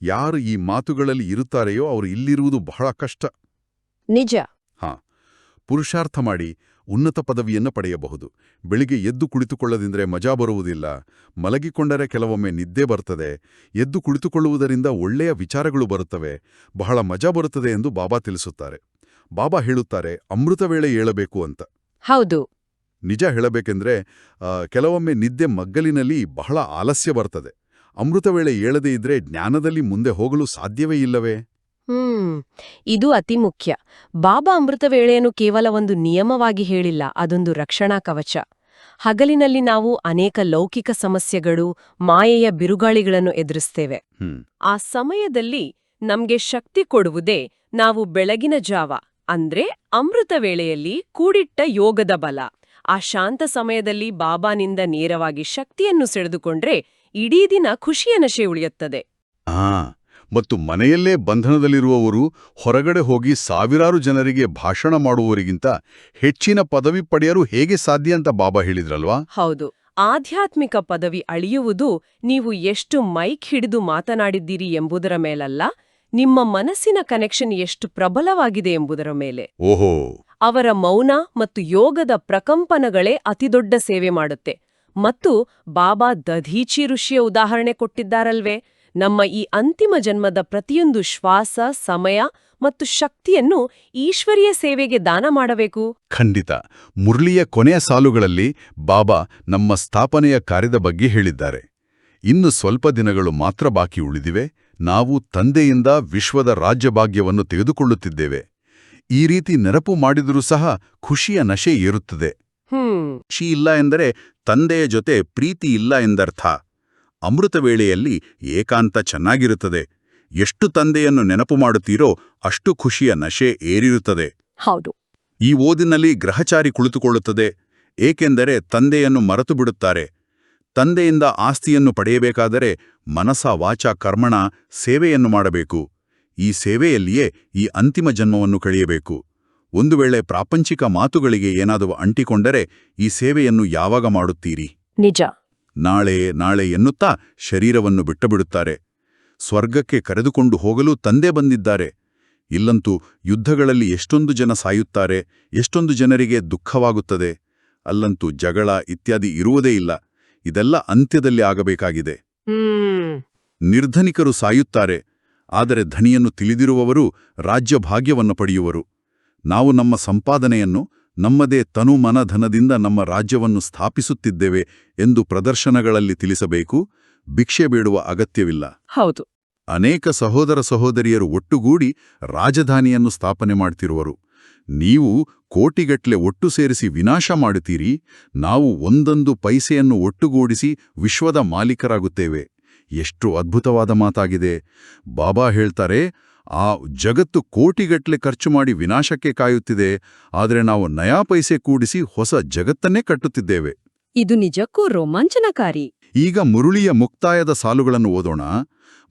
ಯಾರು ಈ ಮಾತುಗಳಲ್ಲಿ ಇರುತ್ತಾರೆಯೋ ಅವರು ಇಲ್ಲಿರುವುದು ಬಹಳ ಕಷ್ಟ. ನಿಜ. ಪುರುಷಾರ್ಥ ಮಾಡಿ ಉನ್ನತ ಪದವಿಯನ್ನು ಪಡೆಯಬಹುದು. ಬೆಳಿಗ್ಗೆ ಎದ್ದು ಕುಳಿತುಕೊಳ್ಳದಿದ್ರೆ ಮಜಾ ಬರುವುದಿಲ್ಲ. ಮಲಗಿಕೊಂಡರೆ ಕೆಲವೊಮ್ಮೆ ನಿದ್ದೆ ಬರ್ತದೆ. ಎದ್ದು ಕುಳಿತುಕೊಳ್ಳುವುದರಿಂದ ಒಳ್ಳೆಯ ವಿಚಾರಗಳು ಬರುತ್ತವೆ, ಬಹಳ ಮಜಾ ಬರುತ್ತದೆ ಎಂದು ಬಾಬಾ ತಿಳಿಸುತ್ತಾರೆ. ಬಾಬಾ ಹೇಳುತ್ತಾರೆ, ಅಮೃತ ವೇಳೆ ಏಳಬೇಕು ಅಂತ. ಹೌದು. ನಿಜ ಹೇಳಬೇಕೆಂದ್ರೆ ಕೆಲವೊಮ್ಮೆ ನಿದ್ದೆ ಮಗ್ಗಲಿನಲ್ಲಿ ಬಹಳ ಆಲಸ್ಯ ಬರ್ತದೆ. ಅಮೃತ ವೇಳೆ ಏಳದೇ ಇದ್ರೆ ಜ್ಞಾನದಲ್ಲಿ ಮುಂದೆ ಹೋಗಲು ಸಾಧ್ಯವೇ ಇಲ್ಲವೇ? ಇದು ಅತಿ ಮುಖ್ಯ. ಬಾಬಾ ಅಮೃತ ವೇಳೆಯನ್ನು ಕೇವಲ ಒಂದು ನಿಯಮವಾಗಿ ಹೇಳಿಲ್ಲ, ಅದೊಂದು ರಕ್ಷಣಾ ಕವಚ. ಹಗಲಿನಲ್ಲಿ ನಾವು ಅನೇಕ ಲೌಕಿಕ ಸಮಸ್ಯೆಗಳು, ಮಾಯೆಯ ಬಿರುಗಾಳಿಗಳನ್ನು ಎದುರಿಸ್ತೇವೆ. ಆ ಸಮಯದಲ್ಲಿ ನಮ್ಗೆ ಶಕ್ತಿ ಕೊಡುವುದೇ ನಾವು ಬೆಳಗಿನ ಜಾವ ಅಂದ್ರೆ ಅಮೃತ ವೇಳೆಯಲ್ಲಿ ಕೂಡಿಟ್ಟ ಯೋಗದ ಬಲ. ಆ ಶಾಂತ ಸಮಯದಲ್ಲಿ ಬಾಬಾನಿಂದ ನೇರವಾಗಿ ಶಕ್ತಿಯನ್ನು ಸೆಳೆದುಕೊಂಡ್ರೆ ಇಡೀ ದಿನ ಖುಷಿಯ ನಶೆ ಉಳಿಯುತ್ತದೆ. ಮತ್ತು ಮನೆಯಲ್ಲೇ ಬಂಧನದಲ್ಲಿರುವವರು ಹೊರಗಡೆ ಹೋಗಿ ಸಾವಿರಾರು ಜನರಿಗೆ ಭಾಷಣ ಮಾಡುವವರಿಗಿಂತ ಹೆಚ್ಚಿನ ಪದವಿ ಪಡೆಯಲು ಹೇಗೆ ಸಾಧ್ಯ ಅಂತ ಬಾಬಾ ಹೇಳಿದ್ರಲ್ವಾ? ಹೌದು. ಆಧ್ಯಾತ್ಮಿಕ ಪದವಿ ಅಳಿಯುವುದು ನೀವು ಎಷ್ಟು ಮೈಕ್ ಹಿಡಿದು ಮಾತನಾಡಿದ್ದೀರಿ ಎಂಬುದರ ಮೇಲಲ್ಲ, ನಿಮ್ಮ ಮನಸ್ಸಿನ ಕನೆಕ್ಷನ್ ಎಷ್ಟು ಪ್ರಬಲವಾಗಿದೆ ಎಂಬುದರ ಮೇಲೆ. ಓಹೋ. ಅವರ ಮೌನ ಮತ್ತು ಯೋಗದ ಪ್ರಕಂಪನಗಳೇ ಅತಿದೊಡ್ಡ ಸೇವೆ ಮಾಡುತ್ತೆ. ಮತ್ತು ಬಾಬಾ ದಧೀಚಿ ಋಷಿಯ ಉದಾಹರಣೆ ಕೊಟ್ಟಿದ್ದಾರಲ್ವೇ, ನಮ್ಮ ಈ ಅಂತಿಮ ಜನ್ಮದ ಪ್ರತಿಯೊಂದು ಶ್ವಾಸ, ಸಮಯ ಮತ್ತು ಶಕ್ತಿಯನ್ನು ಈಶ್ವರೀಯ ಸೇವೆಗೆ ದಾನ ಮಾಡಬೇಕು. ಖಂಡಿತ. ಮುರಳಿಯ ಕೊನೆಯ ಸಾಲುಗಳಲ್ಲಿ ಬಾಬಾ ನಮ್ಮ ಸ್ಥಾಪನೆಯ ಕಾರ್ಯದ ಬಗ್ಗೆ ಹೇಳಿದ್ದಾರೆ. ಇನ್ನು ಸ್ವಲ್ಪ ದಿನಗಳು ಮಾತ್ರ ಬಾಕಿ ಉಳಿದಿವೆ. ನಾವು ತಂದೆಯಿಂದ ವಿಶ್ವದ ರಾಜ್ಯಭಾಗ್ಯವನ್ನು ತೆಗೆದುಕೊಳ್ಳುತ್ತಿದ್ದೇವೆ. ಈ ರೀತಿ ನೆನಪು ಮಾಡಿದರೂ ಸಹ ಖುಷಿಯ ನಶೆ ಏರುತ್ತದೆ. ಖುಷಿ ಇಲ್ಲ ಎಂದರೆ ತಂದೆಯ ಜೊತೆ ಪ್ರೀತಿ ಇಲ್ಲ ಎಂದರ್ಥ. ಅಮೃತ ವೇಳೆಯಲ್ಲಿ ಏಕಾಂತ ಚೆನ್ನಾಗಿರುತ್ತದೆ. ಎಷ್ಟು ತಂದೆಯನ್ನು ನೆನಪು ಮಾಡುತ್ತೀರೋ ಅಷ್ಟು ಖುಷಿಯ ನಶೆ ಏರಿರುತ್ತದೆ. ಹೌದು. ಈ ಓದಿನಲ್ಲಿ ಗ್ರಹಚಾರಿ ಕುಳಿತುಕೊಳ್ಳುತ್ತದೆ, ಏಕೆಂದರೆ ತಂದೆಯನ್ನು ಮರೆತು ಬಿಡುತ್ತಾರೆ. ತಂದೆಯಿಂದ ಆಸ್ತಿಯನ್ನು ಪಡೆಯಬೇಕಾದರೆ ಮನಸ ವಾಚ ಕರ್ಮಣ ಸೇವೆಯನ್ನು ಮಾಡಬೇಕು. ಈ ಸೇವೆಯಲ್ಲಿಯೇ ಈ ಅಂತಿಮ ಜನ್ಮವನ್ನು ಕಳೆಯಬೇಕು. ಒಂದು ವೇಳೆ ಪ್ರಾಪಂಚಿಕ ಮಾತುಗಳಿಗೆ ಏನಾದರೂ ಅಂಟಿಕೊಂಡರೆ ಈ ಸೇವೆಯನ್ನು ಯಾವಾಗ ಮಾಡುತ್ತೀರಿ? ನಿಜ. ನಾಳೆ ಎನ್ನುತ್ತಾ ಶರೀರವನ್ನು ಬಿಟ್ಟುಬಿಡುತ್ತಾರೆ. ಸ್ವರ್ಗಕ್ಕೆ ಕರೆದುಕೊಂಡು ಹೋಗಲು ತಂದೆ ಬಂದಿದ್ದಾರೆ. ಇಲ್ಲಂತೂ ಯುದ್ಧಗಳಲ್ಲಿ ಎಷ್ಟೊಂದು ಜನ ಸಾಯುತ್ತಾರೆ, ಎಷ್ಟೊಂದು ಜನರಿಗೆ ದುಃಖವಾಗುತ್ತದೆ. ಅಲ್ಲಂತೂ ಜಗಳ ಇತ್ಯಾದಿ ಇರುವುದೇ ಇಲ್ಲ. ಇದೆಲ್ಲ ಅಂತ್ಯದಲ್ಲಿ ಆಗಬೇಕಾಗಿದೆ. ನಿರ್ಧನಿಕರು ಸಾಯುತ್ತಾರೆ, ಆದರೆ ಧನಿಯನ್ನು ತಿಳಿದಿರುವವರು ರಾಜ್ಯಭಾಗ್ಯವನ್ನು ಪಡೆಯುವರು. ನಾವು ನಮ್ಮ ಸಂಪಾದನೆಯನ್ನು, ನಮ್ಮದೇ ತನು ಮನ ಧನದಿಂದ ನಮ್ಮ ರಾಜ್ಯವನ್ನು ಸ್ಥಾಪಿಸುತ್ತಿದ್ದೇವೆ ಎಂದು ಪ್ರದರ್ಶನಗಳಲ್ಲಿ ತಿಳಿಸಬೇಕು. ಭಿಕ್ಷೆ ಬೇಡುವ ಅಗತ್ಯವಿಲ್ಲ. ಹೌದು. ಅನೇಕ ಸಹೋದರ ಸಹೋದರಿಯರು ಒಟ್ಟುಗೂಡಿ ರಾಜಧಾನಿಯನ್ನು ಸ್ಥಾಪನೆ ಮಾಡ್ತಿರುವರು. ನೀವು ಕೋಟಿಗಟ್ಲೆ ಒಟ್ಟು ಸೇರಿಸಿ ವಿನಾಶ ಮಾಡುತ್ತೀರಿ. ನಾವು ಒಂದೊಂದು ಪೈಸೆಯನ್ನು ಒಟ್ಟುಗೂಡಿಸಿ ವಿಶ್ವದ ಮಾಲೀಕರಾಗುತ್ತೇವೆ. ಎಷ್ಟು ಅದ್ಭುತವಾದ ಮಾತಾಗಿದೆ. ಬಾಬಾ ಹೇಳ್ತಾರೆ, ಆ ಜಗತ್ತು ಕೋಟಿಗಟ್ಲೆ ಖರ್ಚು ಮಾಡಿ ವಿನಾಶಕ್ಕೆ ಕಾಯುತ್ತಿದೆ, ಆದರೆ ನಾವು ನಯಾ ಪೈಸೆ ಕೂಡಿಸಿ ಹೊಸ ಜಗತ್ತನ್ನೇ ಕಟ್ಟುತ್ತಿದ್ದೇವೆ. ಇದು ನಿಜಕ್ಕೂ ರೋಮಾಂಚನಕಾರಿ. ಈಗ ಮುರುಳಿಯ ಮುಕ್ತಾಯದ ಸಾಲುಗಳನ್ನು ಓದೋಣ.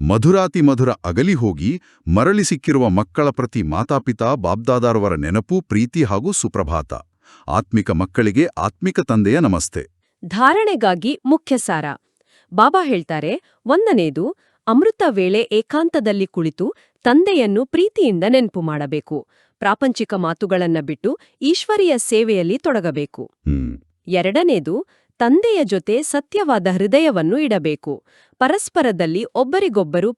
ಮಧುರಾತಿ ಮಧುರ ಅಗಲಿ ಹೋಗಿ ಮರಳಿ ಸಿಕ್ಕಿರುವ ಮಕ್ಕಳ ಪ್ರತಿ ಮಾತಾಪಿತಾ ಬಾಬ್ದಾದಾರವರ ನೆನಪು, ಪ್ರೀತಿ ಹಾಗೂ ಸುಪ್ರಭಾತ. ಆತ್ಮಿಕ ಮಕ್ಕಳಿಗೆ ಆತ್ಮಿಕ ತಂದೆಯ ನಮಸ್ತೆ. ಧಾರಣೆಗಾಗಿ ಮುಖ್ಯ ಸಾರ. ಬಾಬಾ ಹೇಳ್ತಾರೆ, 1ನೇದು, ಅಮೃತ ವೇಳೆ ಏಕಾಂತದಲ್ಲಿ ಕುಳಿತು ತಂದೆಯನ್ನು ಪ್ರೀತಿಯಿಂದ ನೆನಪು ಮಾಡಬೇಕು. ಪ್ರಾಪಂಚಿಕ ಮಾತುಗಳನ್ನ ಬಿಟ್ಟು ಈಶ್ವರೀಯ ಸೇವೆಯಲ್ಲಿ ತೊಡಗಬೇಕು. 2ನೇದು, ತಂದೆಯ ಜೊತೆ ಸತ್ಯವಾದ ಹೃದಯವನ್ನು ಇಡಬೇಕು. ಪರಸ್ಪರದಲ್ಲಿ ಒಬ್ಬರಿಗೊಬ್ಬರು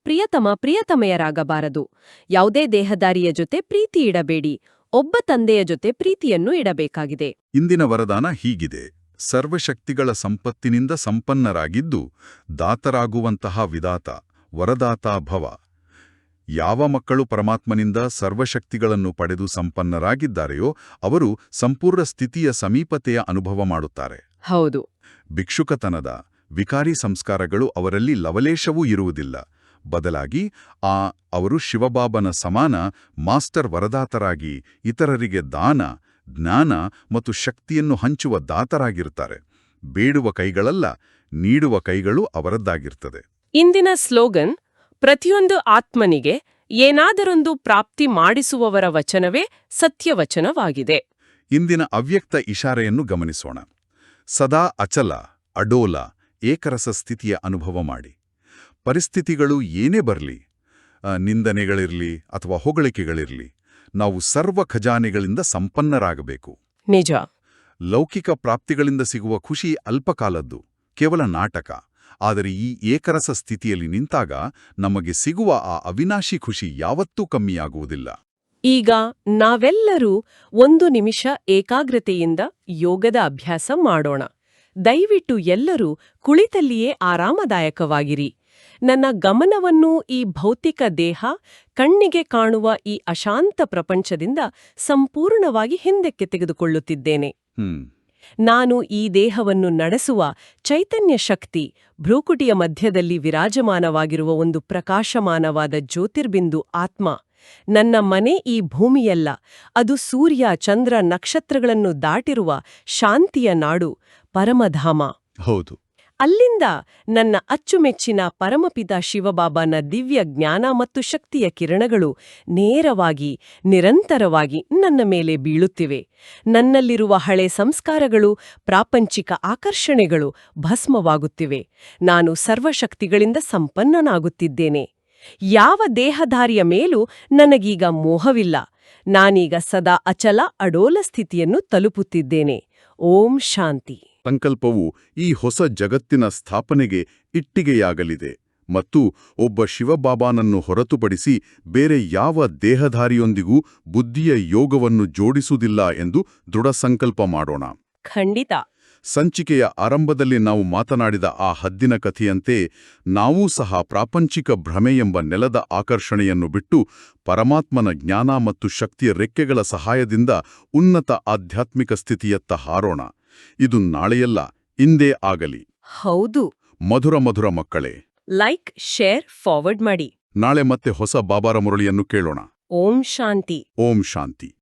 ಪ್ರಿಯತಮೆಯರಾಗಬಾರದು. ಯಾವುದೇ ದೇಹದಾರಿಯ ಜೊತೆ ಪ್ರೀತಿ ಇಡಬೇಡಿ. ಒಬ್ಬ ತಂದೆಯ ಜೊತೆ ಪ್ರೀತಿಯನ್ನು ಇಡಬೇಕಾಗಿದೆ. ಇಂದಿನ ವರದಾನ ಹೀಗಿದೆ: ಸರ್ವಶಕ್ತಿಗಳ ಸಂಪತ್ತಿನಿಂದ ಸಂಪನ್ನರಾಗಿದ್ದು ದಾತರಾಗುವಂತಹ ವಿದಾತ ವರದಾತಾ ಭವ. ಯಾವ ಮಕ್ಕಳು ಪರಮಾತ್ಮನಿಂದ ಸರ್ವಶಕ್ತಿಗಳನ್ನು ಪಡೆದು ಸಂಪನ್ನರಾಗಿದ್ದಾರೆಯೋ ಅವರು ಸಂಪೂರ್ಣ ಸ್ಥಿತಿಯ ಸಮೀಪತೆಯ ಅನುಭವ ಮಾಡುತ್ತಾರೆ. ಹೌದು. ಭಿಕ್ಷುಕತನದ ವಿಕಾರಿ ಸಂಸ್ಕಾರಗಳು ಅವರಲ್ಲಿ ಲವಲೇಶವೂ ಇರುವುದಿಲ್ಲ. ಬದಲಾಗಿ ಅವರು ಶಿವಬಾಬನ ಸಮಾನ ಮಾಸ್ಟರ್ ವರದಾತರಾಗಿ ಇತರರಿಗೆ ದಾನ, ಜ್ಞಾನ ಮತ್ತು ಶಕ್ತಿಯನ್ನು ಹಂಚುವ ದಾತರಾಗಿರುತ್ತಾರೆ. ಬೇಡುವ ಕೈಗಳಲ್ಲ, ನೀಡುವ ಕೈಗಳು ಅವರದ್ದಾಗಿರ್ತದೆ. ಇಂದಿನ ಸ್ಲೋಗನ್, ಪ್ರತಿಯೊಂದು ಆತ್ಮನಿಗೆ ಏನಾದರೊಂದು ಪ್ರಾಪ್ತಿ ಮಾಡಿಸುವವರ ವಚನವೇ ಸತ್ಯವಚನವಾಗಿದೆ. ಇಂದಿನ ಅವ್ಯಕ್ತ ಇಶಾರೆಯನ್ನು ಗಮನಿಸೋಣ. ಸದಾ ಅಚಲ, ಅಡೋಲ, ಏಕರಸ ಸ್ಥಿತಿಯ ಅನುಭವ ಮಾಡಿ. ಪರಿಸ್ಥಿತಿಗಳು ಏನೇ ಬರಲಿ, ನಿಂದನೆಗಳಿರಲಿ ಅಥವಾ ಹೊಗಳಿಕೆಗಳಿರಲಿ, ನಾವು ಸರ್ವ ಖಜಾನೆಗಳಿಂದ ಸಂಪನ್ನರಾಗಬೇಕು. ನಿಜ. ಲೌಕಿಕ ಪ್ರಾಪ್ತಿಗಳಿಂದ ಸಿಗುವ ಖುಷಿ ಅಲ್ಪಕಾಲದ್ದು, ಕೇವಲ ನಾಟಕ. ಆದರೆ ಈ ಏಕರಸ ಸ್ಥಿತಿಯಲ್ಲಿ ನಿಂತಾಗ ನಮಗೆ ಸಿಗುವ ಆ ಅವಿನಾಶಿ ಖುಷಿ ಯಾವತ್ತೂ ಕಮ್ಮಿಯಾಗುವುದಿಲ್ಲ. ಈಗ ನಾವೆಲ್ಲರೂ 1 ನಿಮಿಷ ಏಕಾಗ್ರತೆಯಿಂದ ಯೋಗದ ಅಭ್ಯಾಸ ಮಾಡೋಣ. ದಯವಿಟ್ಟು ಎಲ್ಲರೂ ಕುಳಿತಲ್ಲಿಯೇ ಆರಾಮದಾಯಕವಾಗಿರಿ. ನನ್ನ ಗಮನವನ್ನು ಈ ಭೌತಿಕ ದೇಹ, ಕಣ್ಣಿಗೆ ಕಾಣುವ ಈ ಅಶಾಂತ ಪ್ರಪಂಚದಿಂದ ಸಂಪೂರ್ಣವಾಗಿ ಹಿಂದಕ್ಕೆ ತೆಗೆದುಕೊಳ್ಳುತ್ತಿದ್ದೇನೆ. ನಾನು ಈ ದೇಹವನ್ನು ನಡೆಸುವ ಚೈತನ್ಯ ಶಕ್ತಿ, ಭ್ರೂಕುಟಿಯ ಮಧ್ಯದಲ್ಲಿ ವಿರಾಜಮಾನವಾಗಿರುವ ಒಂದು ಪ್ರಕಾಶಮಾನವಾದ ಜ್ಯೋತಿರ್ಬಿಂದು ಆತ್ಮ. ನನ್ನ ಮನೆ ಈ ಭೂಮಿಯಲ್ಲ, ಅದು ಸೂರ್ಯ, ಚಂದ್ರ, ನಕ್ಷತ್ರಗಳನ್ನು ದಾಟಿರುವ ಶಾಂತಿಯ ನಾಡು, ಪರಮಧಾಮ. ಹೌದು. ಅಲ್ಲಿಂದ ನನ್ನ ಅಚ್ಚುಮೆಚ್ಚಿನ ಪರಮಪಿತ ಶಿವಬಾಬಾನ ದಿವ್ಯ ಜ್ಞಾನ ಮತ್ತು ಶಕ್ತಿಯ ಕಿರಣಗಳು ನೇರವಾಗಿ, ನಿರಂತರವಾಗಿ ನನ್ನ ಮೇಲೆ ಬೀಳುತ್ತಿವೆ. ನನ್ನಲ್ಲಿರುವ ಹಳೆ ಸಂಸ್ಕಾರಗಳು, ಪ್ರಾಪಂಚಿಕ ಆಕರ್ಷಣೆಗಳು ಭಸ್ಮವಾಗುತ್ತಿವೆ. ನಾನು ಸರ್ವಶಕ್ತಿಗಳಿಂದ ಸಂಪನ್ನನಾಗುತ್ತಿದ್ದೇನೆ. ಯಾವ ದೇಹಧಾರಿಯ ಮೇಲೂ ನನಗೀಗ ಮೋಹವಿಲ್ಲ. ನಾನೀಗ ಸದಾ ಅಚಲ, ಅಡೋಲ ಸ್ಥಿತಿಯನ್ನು ತಲುಪುತ್ತಿದ್ದೇನೆ. ಓಂ ಶಾಂತಿ. ಸಂಕಲ್ಪವು ಈ ಹೊಸ ಜಗತ್ತಿನ ಸ್ಥಾಪನೆಗೆ ಇಟ್ಟಿಗೆಯಾಗಲಿದೆ ಮತ್ತು ಒಬ್ಬ ಶಿವಬಾಬಾನನ್ನು ಹೊರತುಪಡಿಸಿ ಬೇರೆ ಯಾವ ದೇಹಧಾರಿಯೊಂದಿಗೂ ಬುದ್ಧಿಯ ಯೋಗವನ್ನು ಜೋಡಿಸುವುದಿಲ್ಲ ಎಂದು ದೃಢ ಸಂಕಲ್ಪ ಮಾಡೋಣ. ಖಂಡಿತ. ಸಂಚಿಕೆಯ ಆರಂಭದಲ್ಲಿ ನಾವು ಮಾತನಾಡಿದ ಆ ಹದ್ದಿನ ಕಥೆಯಂತೆ ನಾವೂ ಸಹ ಪ್ರಾಪಂಚಿಕ ಭ್ರಮೆ ಎಂಬ ನೆಲದ ಆಕರ್ಷಣೆಯನ್ನು ಬಿಟ್ಟು ಪರಮಾತ್ಮನ ಜ್ಞಾನ ಮತ್ತು ಶಕ್ತಿಯ ರೆಕ್ಕೆಗಳ ಸಹಾಯದಿಂದ ಉನ್ನತ ಆಧ್ಯಾತ್ಮಿಕ ಸ್ಥಿತಿಯತ್ತ ಹಾರೋಣ. ಇದು ನಾಳೆಯಲ್ಲ, ಇಂದೇ ಆಗಲಿ. ಹೌದು. ಮಧುರ ಮಧುರ ಮಕ್ಕಳೇ, ಲೈಕ್, ಶೇರ್, ಫಾರ್ವರ್ಡ್ ಮಾಡಿ. ನಾಳೆ ಮತ್ತೆ ಹೊಸ ಬಾಬಾರ ಮುರಳಿಯನ್ನು ಕೇಳೋಣ. ಓಂ ಶಾಂತಿ. ಓಂ ಶಾಂತಿ.